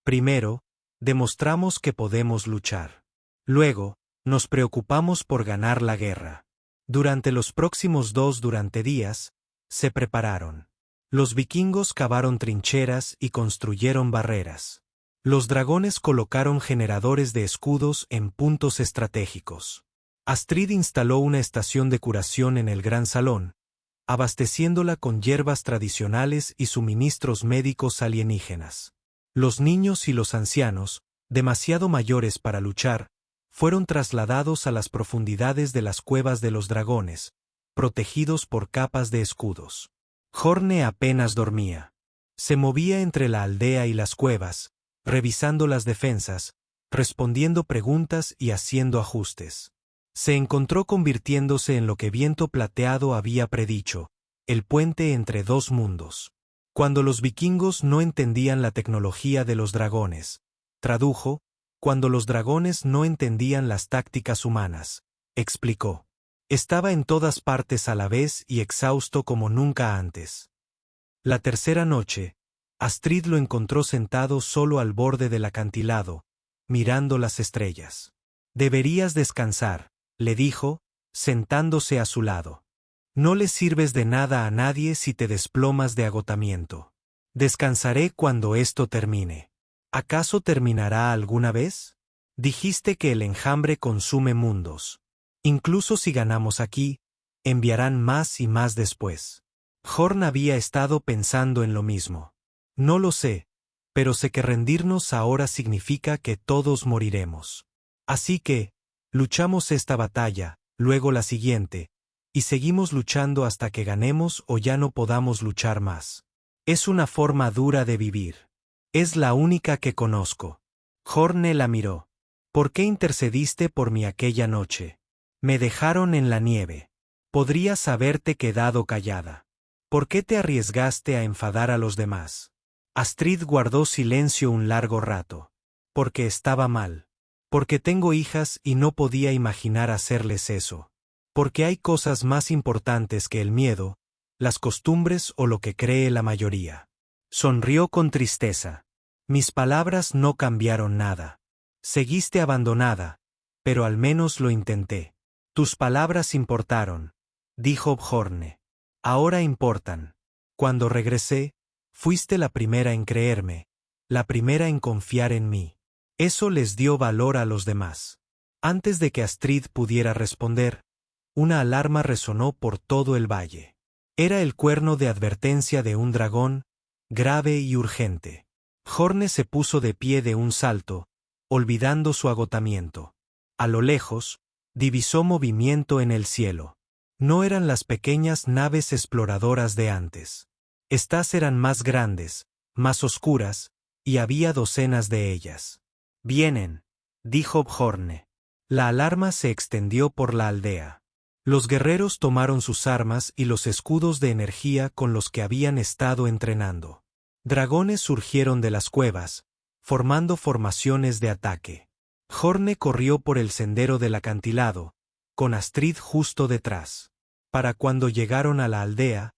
«Primero, demostramos que podemos luchar. Luego, nos preocupamos por ganar la guerra». Durante los próximos 2 días, se prepararon. Los vikingos cavaron trincheras y construyeron barreras. Los dragones colocaron generadores de escudos en puntos estratégicos. Astrid instaló una estación de curación en el gran salón, abasteciéndola con hierbas tradicionales y suministros médicos alienígenas. Los niños y los ancianos, demasiado mayores para luchar, fueron trasladados a las profundidades de las cuevas de los dragones, protegidos por capas de escudos. Horne apenas dormía. Se movía entre la aldea y las cuevas, revisando las defensas, respondiendo preguntas y haciendo ajustes. Se encontró convirtiéndose en lo que Viento Plateado había predicho, el puente entre 2 mundos. Cuando los vikingos no entendían la tecnología de los dragones, tradujo, cuando los dragones no entendían las tácticas humanas, explicó. Estaba en todas partes a la vez y exhausto como nunca antes. La tercera noche, Astrid lo encontró sentado solo al borde del acantilado, mirando las estrellas. «Deberías descansar», le dijo, sentándose a su lado. «No le sirves de nada a nadie si te desplomas de agotamiento. Descansaré cuando esto termine». «¿Acaso terminará alguna vez? Dijiste que el enjambre consume mundos. Incluso si ganamos aquí, enviarán más y más después». Horn había estado pensando en lo mismo. «No lo sé, pero sé que rendirnos ahora significa que todos moriremos. Así que, Luchamos esta batalla, luego la siguiente, y seguimos luchando hasta que ganemos o ya no podamos luchar más. Es una forma dura de vivir. Es la única que conozco. Horne la miró. ¿Por qué intercediste por mí aquella noche? Me dejaron en la nieve. Podrías haberte quedado callada. ¿Por qué te arriesgaste a enfadar a los demás? Astrid guardó silencio un largo rato. Porque estaba mal. Porque tengo hijas y no podía imaginar hacerles eso. Porque hay cosas más importantes que el miedo, las costumbres o lo que cree la mayoría. Sonrió con tristeza. Mis palabras no cambiaron nada. Seguiste abandonada, pero al menos lo intenté. Tus palabras importaron, dijo Bjorne. Ahora importan. Cuando regresé, fuiste la primera en creerme, la primera en confiar en mí. Eso les dio valor a los demás. Antes de que Astrid pudiera responder, una alarma resonó por todo el valle. Era el cuerno de advertencia de un dragón, grave y urgente. Horne se puso de pie de un salto, olvidando su agotamiento. A lo lejos, divisó movimiento en el cielo. No eran las pequeñas naves exploradoras de antes. Estas eran más grandes, más oscuras, y había docenas de ellas. Vienen, dijo Bjorne. La alarma se extendió por la aldea. Los guerreros tomaron sus armas y los escudos de energía con los que habían estado entrenando. Dragones surgieron de las cuevas, formando formaciones de ataque. Horne corrió por el sendero del acantilado, con Astrid justo detrás. Para cuando llegaron a la aldea,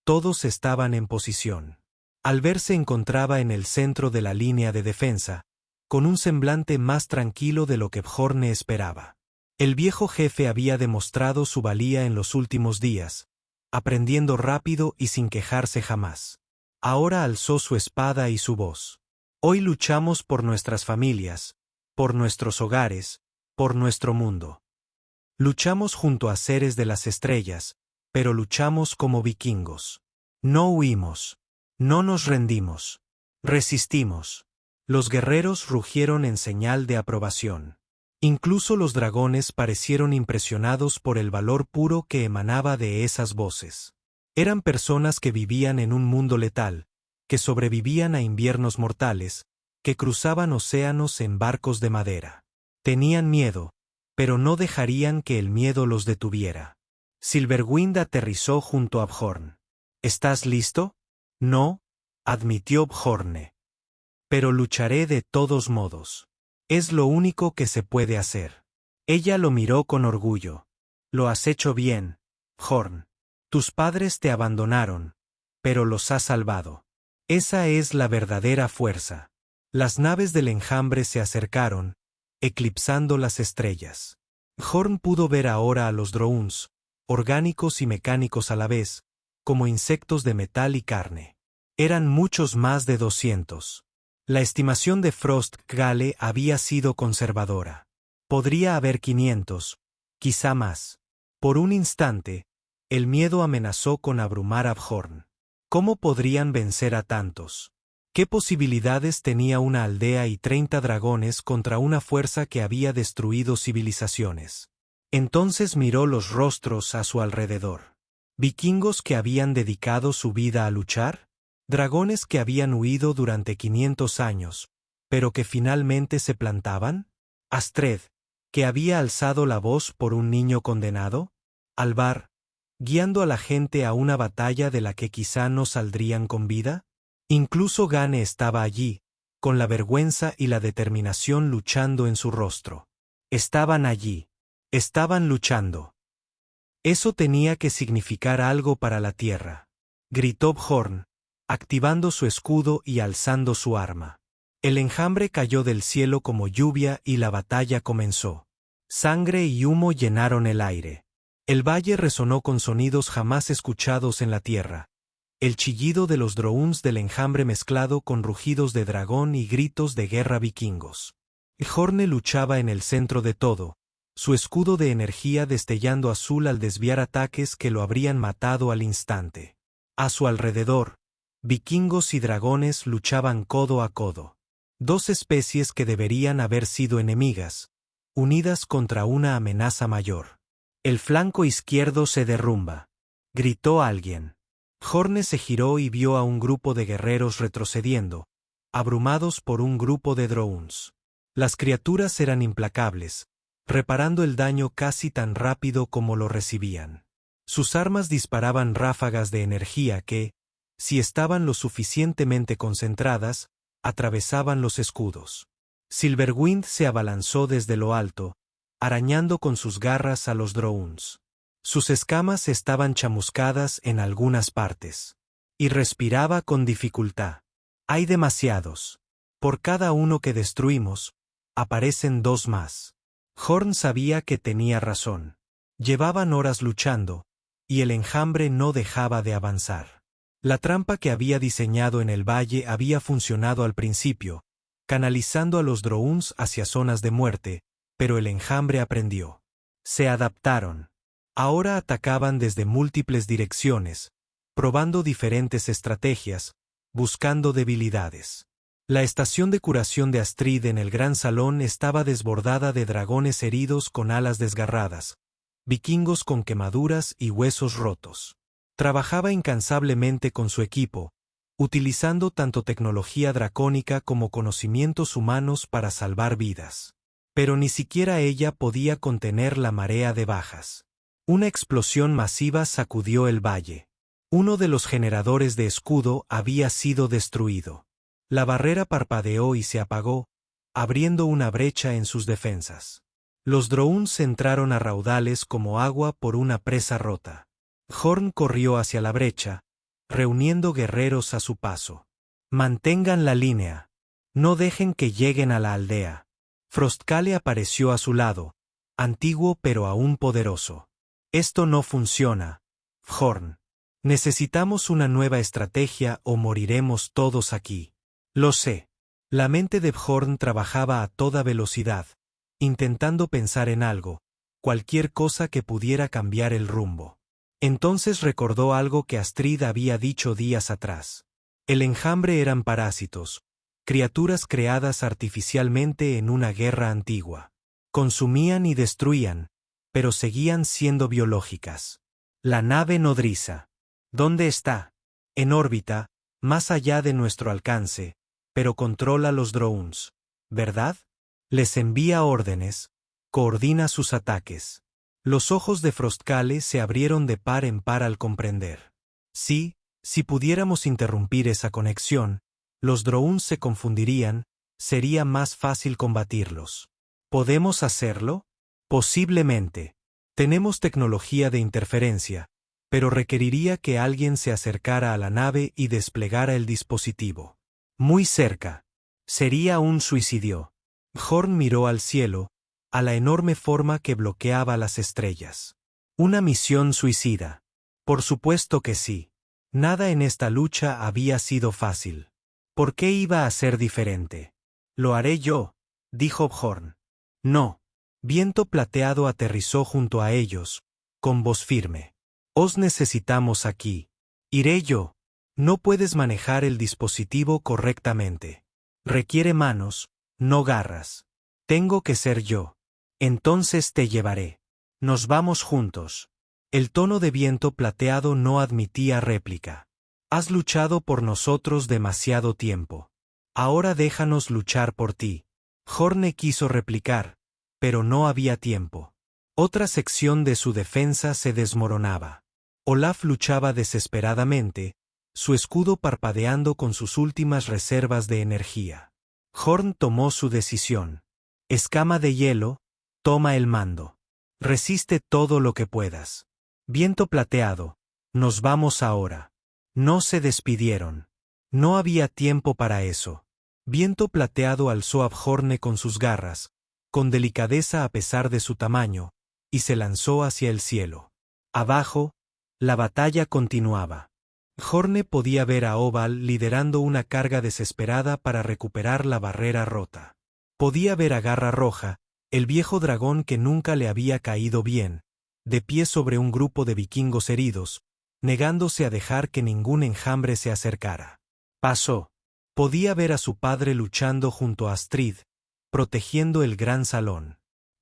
todos estaban en posición. Albert se encontraba en el centro de la línea de defensa, con un semblante más tranquilo de lo que Bjorne esperaba. El viejo jefe había demostrado su valía en los últimos días, aprendiendo rápido y sin quejarse jamás. Ahora alzó su espada y su voz. Hoy luchamos por nuestras familias, por nuestros hogares, por nuestro mundo. Luchamos junto a seres de las estrellas, pero luchamos como vikingos. No huimos. No nos rendimos. Resistimos. Los guerreros rugieron en señal de aprobación. Incluso los dragones parecieron impresionados por el valor puro que emanaba de esas voces. Eran personas que vivían en un mundo letal, que sobrevivían a inviernos mortales, que cruzaban océanos en barcos de madera. Tenían miedo, pero no dejarían que el miedo los detuviera. Silverwind aterrizó junto a Bjorn. ¿Estás listo? No, admitió Bjorne. Pero lucharé de todos modos. Es lo único que se puede hacer. Ella lo miró con orgullo. Lo has hecho bien, Bjorn. Tus padres te abandonaron, pero los has salvado. Esa es la verdadera fuerza. Las naves del enjambre se acercaron, eclipsando las estrellas. Bjorn pudo ver ahora a los drones, orgánicos y mecánicos a la vez, como insectos de metal y carne. Eran muchos más de 200. La estimación de Frostgale había sido conservadora. Podría haber 500, quizá más. Por un instante, el miedo amenazó con abrumar a Bjorn. ¿Cómo podrían vencer a tantos? ¿Qué posibilidades tenía una aldea y 30 dragones contra una fuerza que había destruido civilizaciones? Entonces miró los rostros a su alrededor. ¿Vikingos que habían dedicado su vida a luchar? ¿Dragones que habían huido durante 500 años, pero que finalmente se plantaban? ¿Astrid, que había alzado la voz por un niño condenado? ¿Alvar, guiando a la gente a una batalla de la que quizá no saldrían con vida? Incluso Gane estaba allí, con la vergüenza y la determinación luchando en su rostro. Estaban allí. Estaban luchando. Eso tenía que significar algo para la tierra. Gritó Bjorn, activando su escudo y alzando su arma. El enjambre cayó del cielo como lluvia y la batalla comenzó. Sangre y humo llenaron el aire. El valle resonó con sonidos jamás escuchados en la tierra. El chillido de los drones del enjambre mezclado con rugidos de dragón y gritos de guerra vikingos. Bjorn luchaba en el centro de todo, su escudo de energía destellando azul al desviar ataques que lo habrían matado al instante. A su alrededor, vikingos y dragones luchaban codo a codo. Dos especies que deberían haber sido enemigas, unidas contra una amenaza mayor. El flanco izquierdo se derrumba, gritó alguien. Horne se giró y vio a un grupo de guerreros retrocediendo, abrumados por un grupo de drones. Las criaturas eran implacables, reparando el daño casi tan rápido como lo recibían. Sus armas disparaban ráfagas de energía que, si estaban lo suficientemente concentradas, atravesaban los escudos. Silverwind se abalanzó desde lo alto, arañando con sus garras a los drones. Sus escamas estaban chamuscadas en algunas partes. Y respiraba con dificultad. Hay demasiados. Por cada uno que destruimos, aparecen dos más. Horn sabía que tenía razón. Llevaban horas luchando, y el enjambre no dejaba de avanzar. La trampa que había diseñado en el valle había funcionado al principio, canalizando a los drones hacia zonas de muerte, pero el enjambre aprendió. Se adaptaron. Ahora atacaban desde múltiples direcciones, probando diferentes estrategias, buscando debilidades. La estación de curación de Astrid en el gran salón estaba desbordada de dragones heridos con alas desgarradas, vikingos con quemaduras y huesos rotos. Trabajaba incansablemente con su equipo, utilizando tanto tecnología dracónica como conocimientos humanos para salvar vidas. Pero ni siquiera ella podía contener la marea de bajas. Una explosión masiva sacudió el valle. Uno de los generadores de escudo había sido destruido. La barrera parpadeó y se apagó, abriendo una brecha en sus defensas. Los drones entraron a raudales como agua por una presa rota. Horn corrió hacia la brecha, reuniendo guerreros a su paso. Mantengan la línea. No dejen que lleguen a la aldea. Frostcale apareció a su lado, antiguo pero aún poderoso. Esto no funciona, Horn. Necesitamos una nueva estrategia o moriremos todos aquí. Lo sé. La mente de Horn trabajaba a toda velocidad, intentando pensar en algo, cualquier cosa que pudiera cambiar el rumbo. Entonces recordó algo que Astrid había dicho días atrás. El enjambre eran parásitos, criaturas creadas artificialmente en una guerra antigua. Consumían y destruían, pero seguían siendo biológicas. La nave nodriza. ¿Dónde está? En órbita, más allá de nuestro alcance, pero controla los drones, ¿verdad? Les envía órdenes, coordina sus ataques. Los ojos de Frostcale se abrieron de par en par al comprender. Sí, si pudiéramos interrumpir esa conexión, los drones se confundirían, sería más fácil combatirlos. ¿Podemos hacerlo? Posiblemente. Tenemos tecnología de interferencia, pero requeriría que alguien se acercara a la nave y desplegara el dispositivo. Muy cerca. Sería un suicidio. Horn miró al cielo, a la enorme forma que bloqueaba las estrellas. Una misión suicida. Por supuesto que sí. Nada en esta lucha había sido fácil. ¿Por qué iba a ser diferente? Lo haré yo, dijo Horn. No. Viento Plateado aterrizó junto a ellos, con voz firme. Os necesitamos aquí. Iré yo. No puedes manejar el dispositivo correctamente. Requiere manos, no garras. Tengo que ser yo. Entonces te llevaré. Nos vamos juntos. El tono de Viento Plateado no admitía réplica. Has luchado por nosotros demasiado tiempo. Ahora déjanos luchar por ti. Horne quiso replicar, pero no había tiempo. Otra sección de su defensa se desmoronaba. Olaf luchaba desesperadamente, su escudo parpadeando con sus últimas reservas de energía. Horn tomó su decisión. Escama de hielo, toma el mando. Resiste todo lo que puedas. Viento Plateado, nos vamos ahora. No se despidieron. No había tiempo para eso. Viento Plateado alzó a Horne con sus garras, con delicadeza a pesar de su tamaño, y se lanzó hacia el cielo. Abajo, la batalla continuaba. Horne podía ver a Oval liderando una carga desesperada para recuperar la barrera rota. Podía ver a Garra Roja, el viejo dragón que nunca le había caído bien, de pie sobre un grupo de vikingos heridos, negándose a dejar que ningún enjambre se acercara. Pasó. Podía ver a su padre luchando junto a Astrid, protegiendo el gran salón.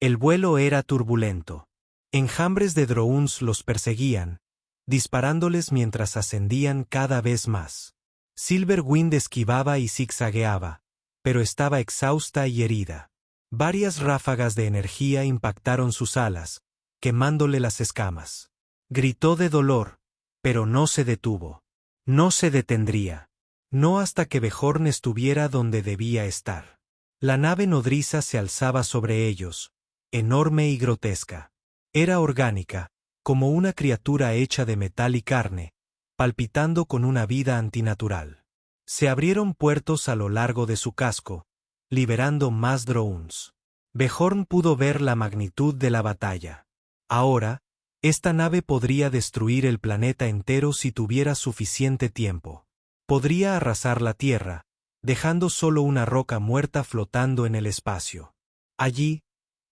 El vuelo era turbulento. Enjambres de drones los perseguían, disparándoles mientras ascendían cada vez más. Silverwind esquivaba y zigzagueaba, pero estaba exhausta y herida. Varias ráfagas de energía impactaron sus alas, quemándole las escamas. Gritó de dolor, pero no se detuvo. No se detendría. No hasta que Bjorn estuviera donde debía estar. La nave nodriza se alzaba sobre ellos, enorme y grotesca. Era orgánica, como una criatura hecha de metal y carne, palpitando con una vida antinatural. Se abrieron puertos a lo largo de su casco, liberando más drones. Bjorn pudo ver la magnitud de la batalla. Ahora, esta nave podría destruir el planeta entero si tuviera suficiente tiempo. Podría arrasar la Tierra, dejando solo una roca muerta flotando en el espacio. Allí,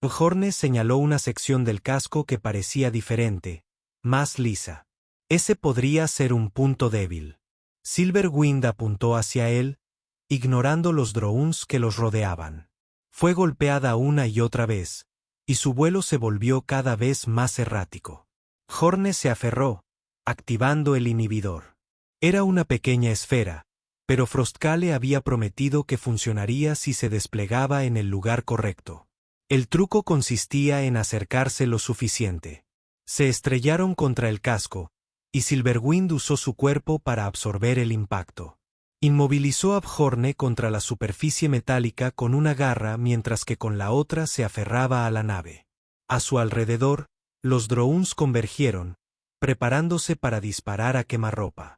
Bjorn señaló una sección del casco que parecía diferente, más lisa. Ese podría ser un punto débil. Silverwind apuntó hacia él, ignorando los drones que los rodeaban. Fue golpeada una y otra vez, y su vuelo se volvió cada vez más errático. Bjorn se aferró, activando el inhibidor. Era una pequeña esfera, pero Frostcale había prometido que funcionaría si se desplegaba en el lugar correcto. El truco consistía en acercarse lo suficiente. Se estrellaron contra el casco, y Silverwind usó su cuerpo para absorber el impacto. Inmovilizó a Bjorn contra la superficie metálica con una garra mientras que con la otra se aferraba a la nave. A su alrededor, los drones convergieron, preparándose para disparar a quemarropa.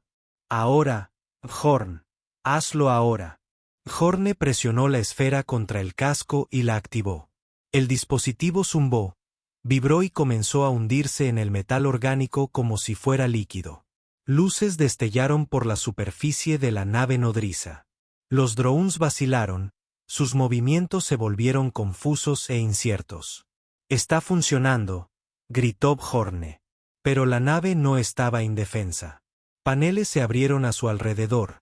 Ahora, Bjorn, hazlo ahora. Bjorn presionó la esfera contra el casco y la activó. El dispositivo zumbó, vibró y comenzó a hundirse en el metal orgánico como si fuera líquido. Luces destellaron por la superficie de la nave nodriza. Los drones vacilaron, sus movimientos se volvieron confusos e inciertos. «Está funcionando», gritó Bjorn. Pero la nave no estaba indefensa. Paneles se abrieron a su alrededor,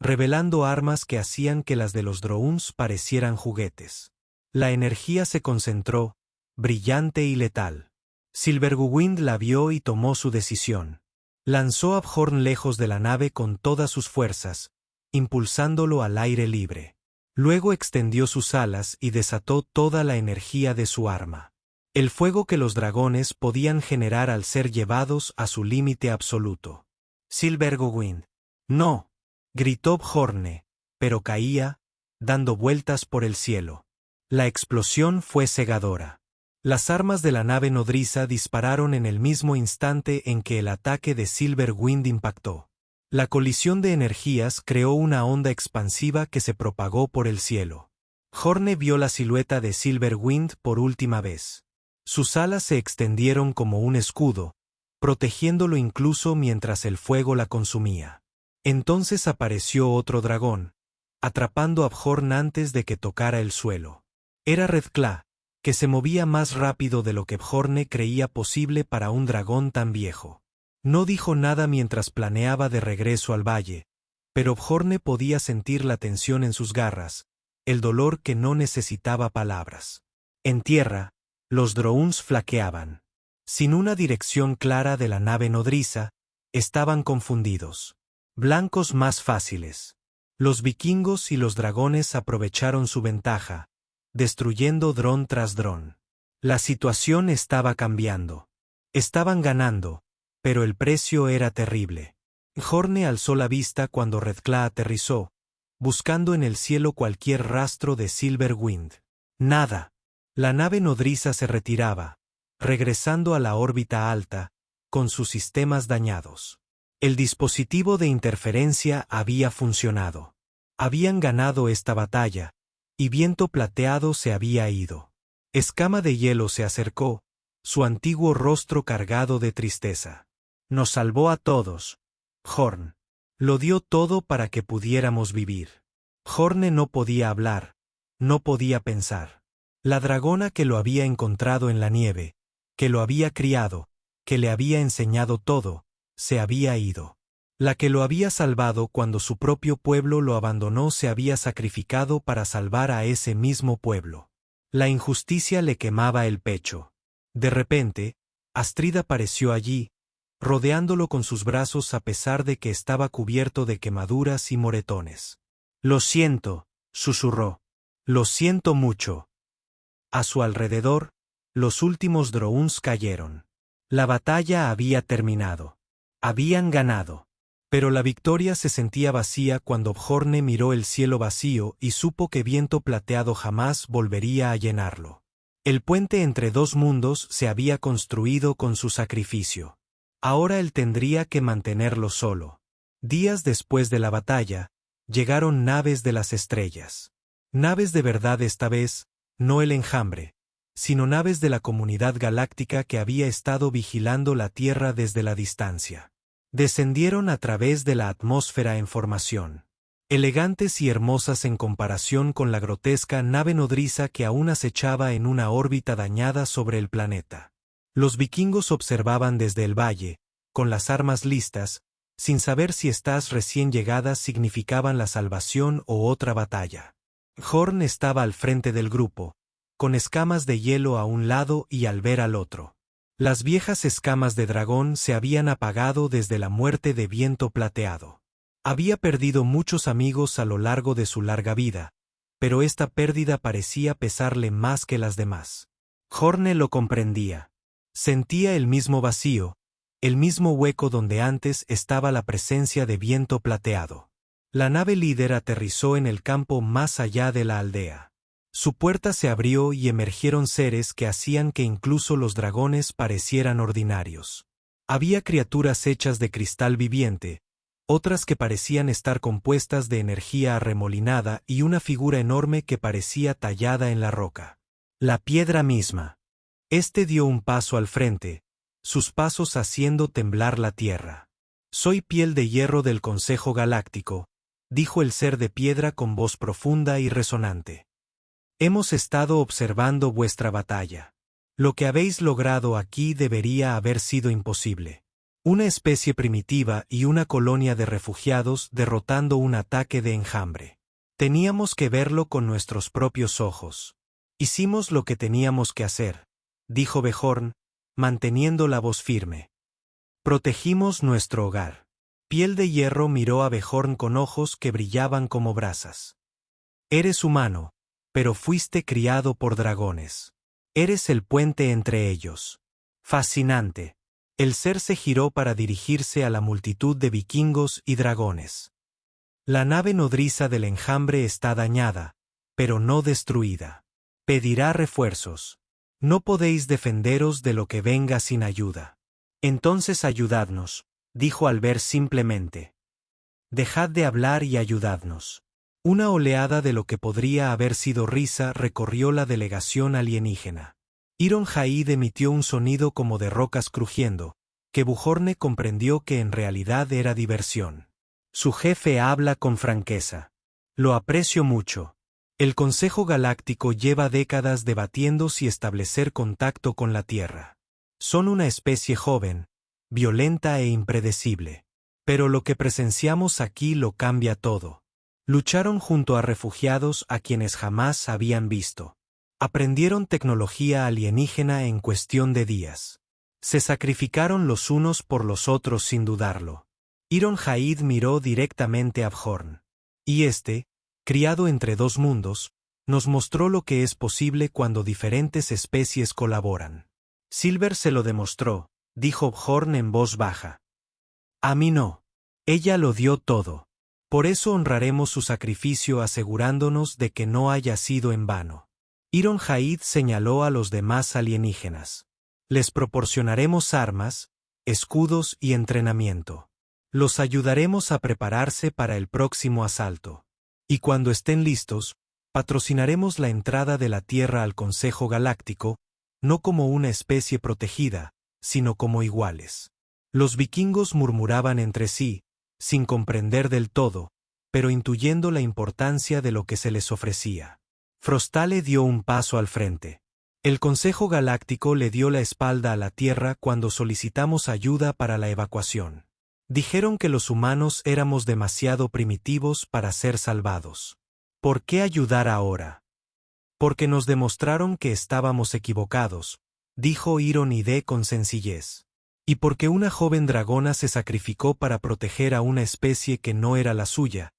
revelando armas que hacían que las de los drones parecieran juguetes. La energía se concentró, brillante y letal. Silverwind la vio y tomó su decisión. Lanzó a Bjorn lejos de la nave con todas sus fuerzas, impulsándolo al aire libre. Luego extendió sus alas y desató toda la energía de su arma. El fuego que los dragones podían generar al ser llevados a su límite absoluto. Silverwind. ¡No!, gritó Bjorn, pero caía, dando vueltas por el cielo. La explosión fue cegadora. Las armas de la nave nodriza dispararon en el mismo instante en que el ataque de Silverwind impactó. La colisión de energías creó una onda expansiva que se propagó por el cielo. Bjorn vio la silueta de Silverwind por última vez. Sus alas se extendieron como un escudo, protegiéndolo incluso mientras el fuego la consumía. Entonces apareció otro dragón, atrapando a Bjorn antes de que tocara el suelo. Era Redclaw, que se movía más rápido de lo que Bjorn creía posible para un dragón tan viejo. No dijo nada mientras planeaba de regreso al valle, pero Bjorn podía sentir la tensión en sus garras, el dolor que no necesitaba palabras. En tierra, los drones flaqueaban. Sin una dirección clara de la nave nodriza, estaban confundidos. Blancos más fáciles. Los vikingos y los dragones aprovecharon su ventaja, destruyendo dron tras dron. La situación estaba cambiando. Estaban ganando, pero el precio era terrible. Bjorn alzó la vista cuando Redclaw aterrizó, buscando en el cielo cualquier rastro de Silverwind. Nada. La nave nodriza se retiraba, regresando a la órbita alta, con sus sistemas dañados. El dispositivo de interferencia había funcionado. Habían ganado esta batalla, y Viento Plateado se había ido. Escama de Hielo se acercó, su antiguo rostro cargado de tristeza. Nos salvó a todos, Bjorn. Lo dio todo para que pudiéramos vivir. Bjorn no podía hablar, no podía pensar. La dragona que lo había encontrado en la nieve, que lo había criado, que le había enseñado todo, se había ido. La que lo había salvado cuando su propio pueblo lo abandonó se había sacrificado para salvar a ese mismo pueblo. La injusticia le quemaba el pecho. De repente, Astrid apareció allí, rodeándolo con sus brazos a pesar de que estaba cubierto de quemaduras y moretones. «Lo siento», susurró. «Lo siento mucho». A su alrededor, los últimos drones cayeron. La batalla había terminado. Habían ganado. Pero la victoria se sentía vacía cuando Bjorne miró el cielo vacío y supo que Viento Plateado jamás volvería a llenarlo. El puente entre dos mundos se había construido con su sacrificio. Ahora él tendría que mantenerlo solo. Días después de la batalla, llegaron naves de las estrellas. Naves de verdad esta vez, no el enjambre, sino naves de la comunidad galáctica que había estado vigilando la Tierra desde la distancia. Descendieron a través de la atmósfera en formación. Elegantes y hermosas en comparación con la grotesca nave nodriza que aún acechaba en una órbita dañada sobre el planeta. Los vikingos observaban desde el valle, con las armas listas, sin saber si estas recién llegadas significaban la salvación o otra batalla. Horn estaba al frente del grupo, con escamas de hielo a un lado y Albert al otro. Las viejas escamas de dragón se habían apagado desde la muerte de Viento Plateado. Había perdido muchos amigos a lo largo de su larga vida, pero esta pérdida parecía pesarle más que las demás. Horne lo comprendía. Sentía el mismo vacío, el mismo hueco donde antes estaba la presencia de Viento Plateado. La nave líder aterrizó en el campo más allá de la aldea. Su puerta se abrió y emergieron seres que hacían que incluso los dragones parecieran ordinarios. Había criaturas hechas de cristal viviente, otras que parecían estar compuestas de energía arremolinada y una figura enorme que parecía tallada en la roca. La piedra misma. Este dio un paso al frente, sus pasos haciendo temblar la tierra. «Soy Piel de Hierro del Consejo Galáctico», dijo el ser de piedra con voz profunda y resonante. «Hemos estado observando vuestra batalla. Lo que habéis logrado aquí debería haber sido imposible. Una especie primitiva y una colonia de refugiados derrotando un ataque de enjambre. Teníamos que verlo con nuestros propios ojos. Hicimos lo que teníamos que hacer», dijo Bjorn, manteniendo la voz firme. «Protegimos nuestro hogar». Piel de Hierro miró a Bjorn con ojos que brillaban como brasas. «Eres humano, pero fuiste criado por dragones. Eres el puente entre ellos. Fascinante». El ser se giró para dirigirse a la multitud de vikingos y dragones. «La nave nodriza del enjambre está dañada, pero no destruida. Pedirá refuerzos. No podéis defenderos de lo que venga sin ayuda. Entonces ayudadnos», dijo Albert simplemente. «Dejad de hablar y ayudadnos». Una oleada de lo que podría haber sido risa recorrió la delegación alienígena. Ironhide emitió un sonido como de rocas crujiendo, que Bjorn comprendió que en realidad era diversión. «Su jefe habla con franqueza. Lo aprecio mucho. El Consejo Galáctico lleva décadas debatiendo si establecer contacto con la Tierra. Son una especie joven, violenta e impredecible. Pero lo que presenciamos aquí lo cambia todo. Lucharon junto a refugiados a quienes jamás habían visto. Aprendieron tecnología alienígena en cuestión de días. Se sacrificaron los unos por los otros sin dudarlo». Ironhide miró directamente a Bjorn. Y este, criado entre dos mundos, nos mostró lo que es posible cuando diferentes especies colaboran. «Silver se lo demostró», dijo Bjorn en voz baja. «A mí no. Ella lo dio todo. Por eso honraremos su sacrificio asegurándonos de que no haya sido en vano». Ironhide señaló a los demás alienígenas. «Les proporcionaremos armas, escudos y entrenamiento. Los ayudaremos a prepararse para el próximo asalto. Y cuando estén listos, patrocinaremos la entrada de la Tierra al Consejo Galáctico, no como una especie protegida, sino como iguales». Los vikingos murmuraban entre sí, sin comprender del todo, pero intuyendo la importancia de lo que se les ofrecía. Frostale dio un paso al frente. «El Consejo Galáctico le dio la espalda a la Tierra cuando solicitamos ayuda para la evacuación. Dijeron que los humanos éramos demasiado primitivos para ser salvados. ¿Por qué ayudar ahora? Porque nos demostraron que estábamos equivocados, dijo Iron-Ide con sencillez. Y porque una joven dragona se sacrificó para proteger a una especie que no era la suya,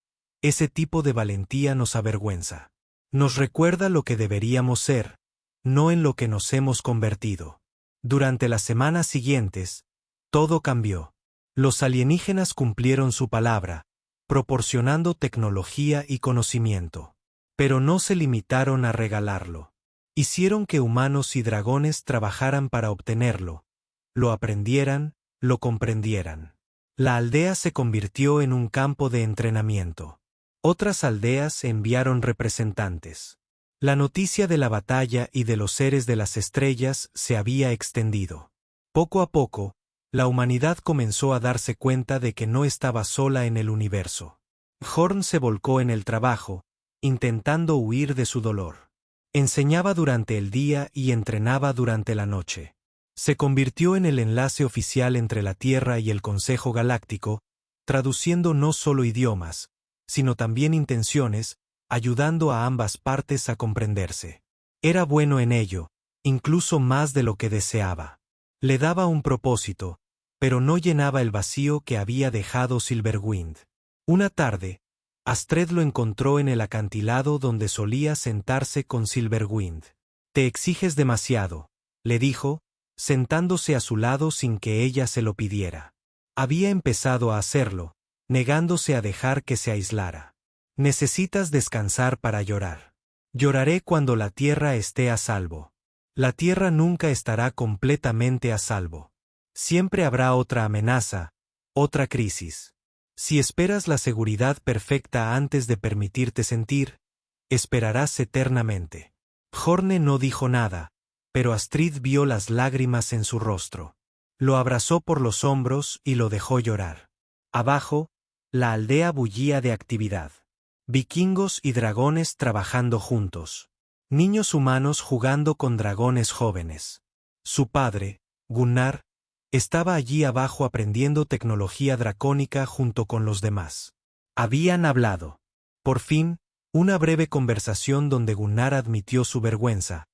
ese tipo de valentía nos avergüenza. Nos recuerda lo que deberíamos ser, no en lo que nos hemos convertido. Durante las semanas siguientes, todo cambió. Los alienígenas cumplieron su palabra, proporcionando tecnología y conocimiento. Pero no se limitaron a regalarlo. Hicieron que humanos y dragones trabajaran para obtenerlo, lo aprendieran, lo comprendieran. La aldea se convirtió en un campo de entrenamiento. Otras aldeas enviaron representantes. La noticia de la batalla y de los seres de las estrellas se había extendido. Poco a poco, la humanidad comenzó a darse cuenta de que no estaba sola en el universo. Horn se volcó en el trabajo, intentando huir de su dolor. Enseñaba durante el día y entrenaba durante la noche. Se convirtió en el enlace oficial entre la Tierra y el Consejo Galáctico, traduciendo no solo idiomas, sino también intenciones, ayudando a ambas partes a comprenderse. Era bueno en ello, incluso más de lo que deseaba. Le daba un propósito, pero no llenaba el vacío que había dejado Silverwind. Una tarde, Astrid lo encontró en el acantilado donde solía sentarse con Silverwind. «Te exiges demasiado», le dijo, sentándose a su lado sin que ella se lo pidiera. Había empezado a hacerlo, negándose a dejar que se aislara. «Necesitas descansar para llorar. Lloraré cuando la Tierra esté a salvo. La Tierra nunca estará completamente a salvo. Siempre habrá otra amenaza, otra crisis. Si esperas la seguridad perfecta antes de permitirte sentir, esperarás eternamente». Horne no dijo nada, pero Astrid vio las lágrimas en su rostro. Lo abrazó por los hombros y lo dejó llorar. Abajo, la aldea bullía de actividad. Vikingos y dragones trabajando juntos. Niños humanos jugando con dragones jóvenes. Su padre, Gunnar, estaba allí abajo aprendiendo tecnología dracónica junto con los demás. Habían hablado. Por fin, una breve conversación donde Gunnar admitió su vergüenza.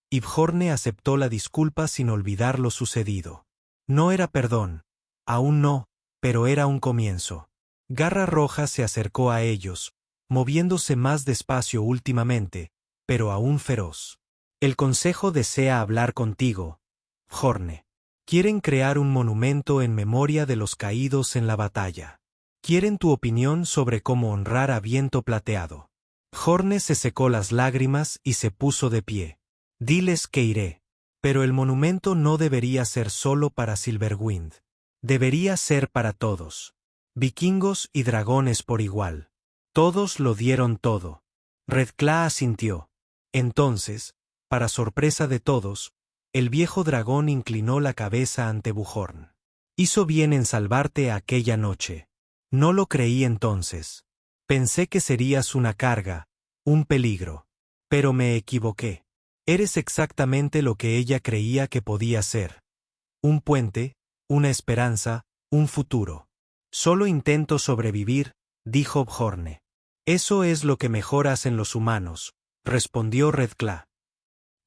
Y Bjorne aceptó la disculpa sin olvidar lo sucedido. No era perdón, aún no, pero era un comienzo. Garra Roja se acercó a ellos, moviéndose más despacio últimamente, pero aún feroz. «El Consejo desea hablar contigo, Bjorne. Quieren crear un monumento en memoria de los caídos en la batalla. Quieren tu opinión sobre cómo honrar a Viento Plateado». Bjorne se secó las lágrimas y se puso de pie. «Diles que iré. Pero el monumento no debería ser solo para Silverwind. Debería ser para todos. Vikingos y dragones por igual. Todos lo dieron todo». Redclaa asintió. Entonces, para sorpresa de todos, el viejo dragón inclinó la cabeza ante Bjorn. «Hizo bien en salvarte aquella noche. No lo creí entonces. Pensé que serías una carga, un peligro. Pero me equivoqué. Eres exactamente lo que ella creía que podía ser. Un puente, una esperanza, un futuro». «Solo intento sobrevivir», dijo Bjorne. «Eso es lo que mejor hacen los humanos», respondió Redclaa.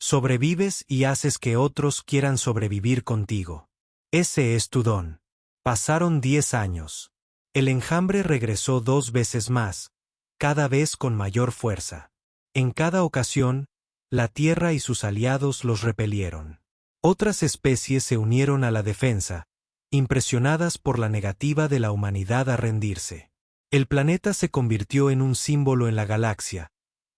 «Sobrevives y haces que otros quieran sobrevivir contigo. Ese es tu don». Pasaron 10 años. El enjambre regresó 2 veces más, cada vez con mayor fuerza. En cada ocasión, la Tierra y sus aliados los repelieron. Otras especies se unieron a la defensa, impresionadas por la negativa de la humanidad a rendirse. El planeta se convirtió en un símbolo en la galaxia,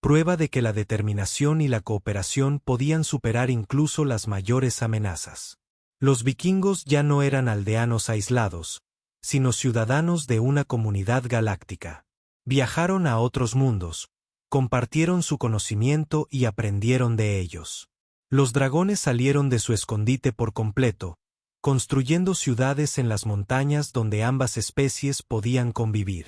prueba de que la determinación y la cooperación podían superar incluso las mayores amenazas. Los vikingos ya no eran aldeanos aislados, sino ciudadanos de una comunidad galáctica. Viajaron a otros mundos, compartieron su conocimiento y aprendieron de ellos. Los dragones salieron de su escondite por completo, construyendo ciudades en las montañas donde ambas especies podían convivir.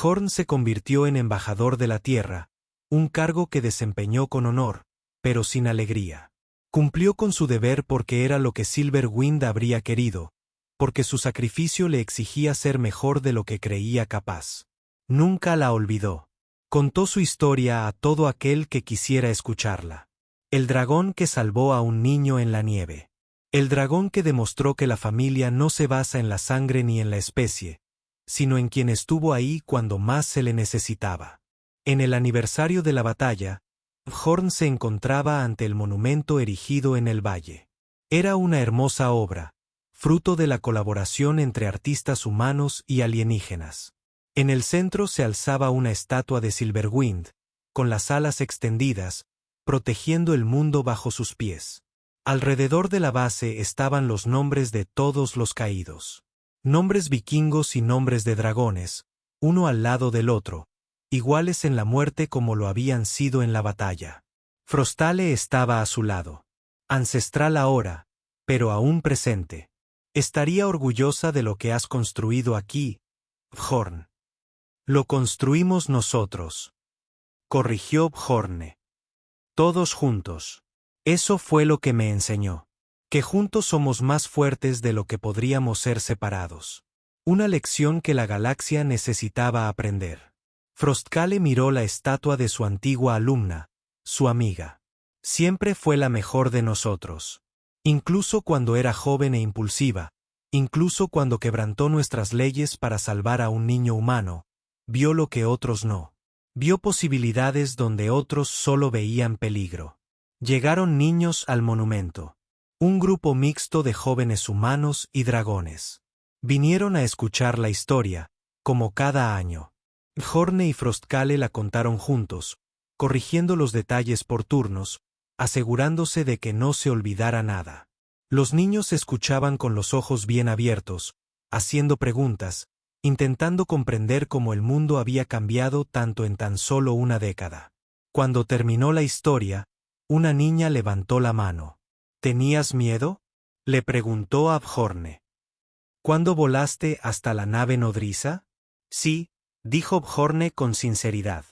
Horn se convirtió en embajador de la Tierra, un cargo que desempeñó con honor, pero sin alegría. Cumplió con su deber porque era lo que Silverwind habría querido, porque su sacrificio le exigía ser mejor de lo que creía capaz. Nunca la olvidó. Contó su historia a todo aquel que quisiera escucharla. El dragón que salvó a un niño en la nieve. El dragón que demostró que la familia no se basa en la sangre ni en la especie, sino en quien estuvo ahí cuando más se le necesitaba. En el aniversario de la batalla, Bjorn se encontraba ante el monumento erigido en el valle. Era una hermosa obra, fruto de la colaboración entre artistas humanos y alienígenas. En el centro se alzaba una estatua de Silverwind, con las alas extendidas, protegiendo el mundo bajo sus pies. Alrededor de la base estaban los nombres de todos los caídos. Nombres vikingos y nombres de dragones, uno al lado del otro, iguales en la muerte como lo habían sido en la batalla. Frostale estaba a su lado. Ancestral ahora, pero aún presente. Estaría orgullosa de lo que has construido aquí, Bjorn. Lo construimos nosotros. Corrigió Bjorn. Todos juntos. Eso fue lo que me enseñó. Que juntos somos más fuertes de lo que podríamos ser separados. Una lección que la galaxia necesitaba aprender. Frostale miró la estatua de su antigua alumna, su amiga. Siempre fue la mejor de nosotros. Incluso cuando era joven e impulsiva, incluso cuando quebrantó nuestras leyes para salvar a un niño humano, vio lo que otros no. Vio posibilidades donde otros solo veían peligro. Llegaron niños al monumento. Un grupo mixto de jóvenes humanos y dragones. Vinieron a escuchar la historia, como cada año. Bjorn y Frostale la contaron juntos, corrigiendo los detalles por turnos, asegurándose de que no se olvidara nada. Los niños escuchaban con los ojos bien abiertos, haciendo preguntas, intentando comprender cómo el mundo había cambiado tanto en tan solo una década. Cuando terminó la historia, una niña levantó la mano. ¿Tenías miedo?, le preguntó a Bjorn. ¿Cuándo volaste hasta la nave nodriza? Sí, dijo Bjorn con sinceridad.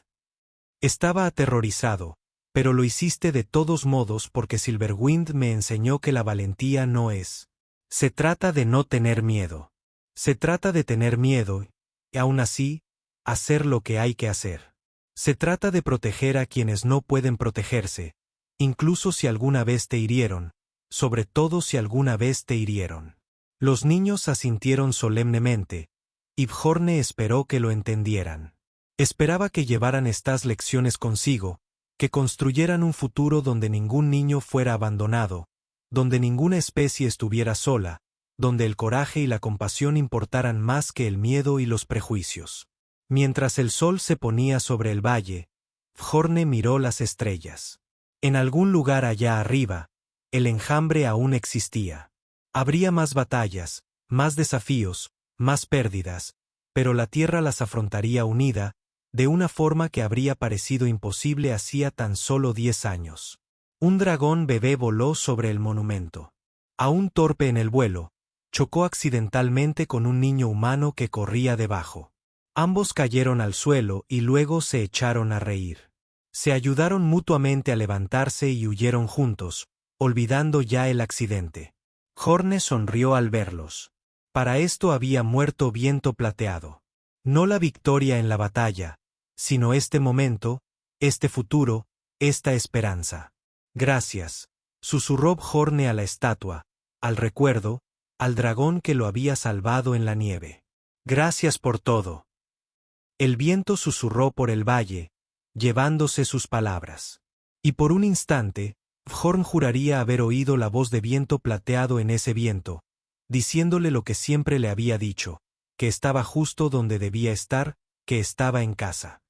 Estaba aterrorizado, pero lo hiciste de todos modos porque Silverwind me enseñó que la valentía no es. Se trata de no tener miedo. Se trata de tener miedo, y aún así, hacer lo que hay que hacer. Se trata de proteger a quienes no pueden protegerse, incluso si alguna vez te hirieron, sobre todo si alguna vez te hirieron. Los niños asintieron solemnemente, y Bjorn esperó que lo entendieran. Esperaba que llevaran estas lecciones consigo, que construyeran un futuro donde ningún niño fuera abandonado, donde ninguna especie estuviera sola, donde el coraje y la compasión importaran más que el miedo y los prejuicios. Mientras el sol se ponía sobre el valle, Bjorn miró las estrellas. En algún lugar allá arriba, el enjambre aún existía. Habría más batallas, más desafíos, más pérdidas, pero la Tierra las afrontaría unida, de una forma que habría parecido imposible hacía tan solo 10 años. Un dragón bebé voló sobre el monumento. Aún torpe en el vuelo, chocó accidentalmente con un niño humano que corría debajo. Ambos cayeron al suelo y luego se echaron a reír. Se ayudaron mutuamente a levantarse y huyeron juntos, olvidando ya el accidente. Bjorn sonrió al verlos. Para esto había muerto Viento Plateado. No la victoria en la batalla, sino este momento, este futuro, esta esperanza. Gracias, susurró Bjorn a la estatua, al recuerdo, al dragón que lo había salvado en la nieve. Gracias por todo. El viento susurró por el valle, llevándose sus palabras. Y por un instante, Bjorn juraría haber oído la voz de Viento Plateado en ese viento, diciéndole lo que siempre le había dicho, que estaba justo donde debía estar, que estaba en casa.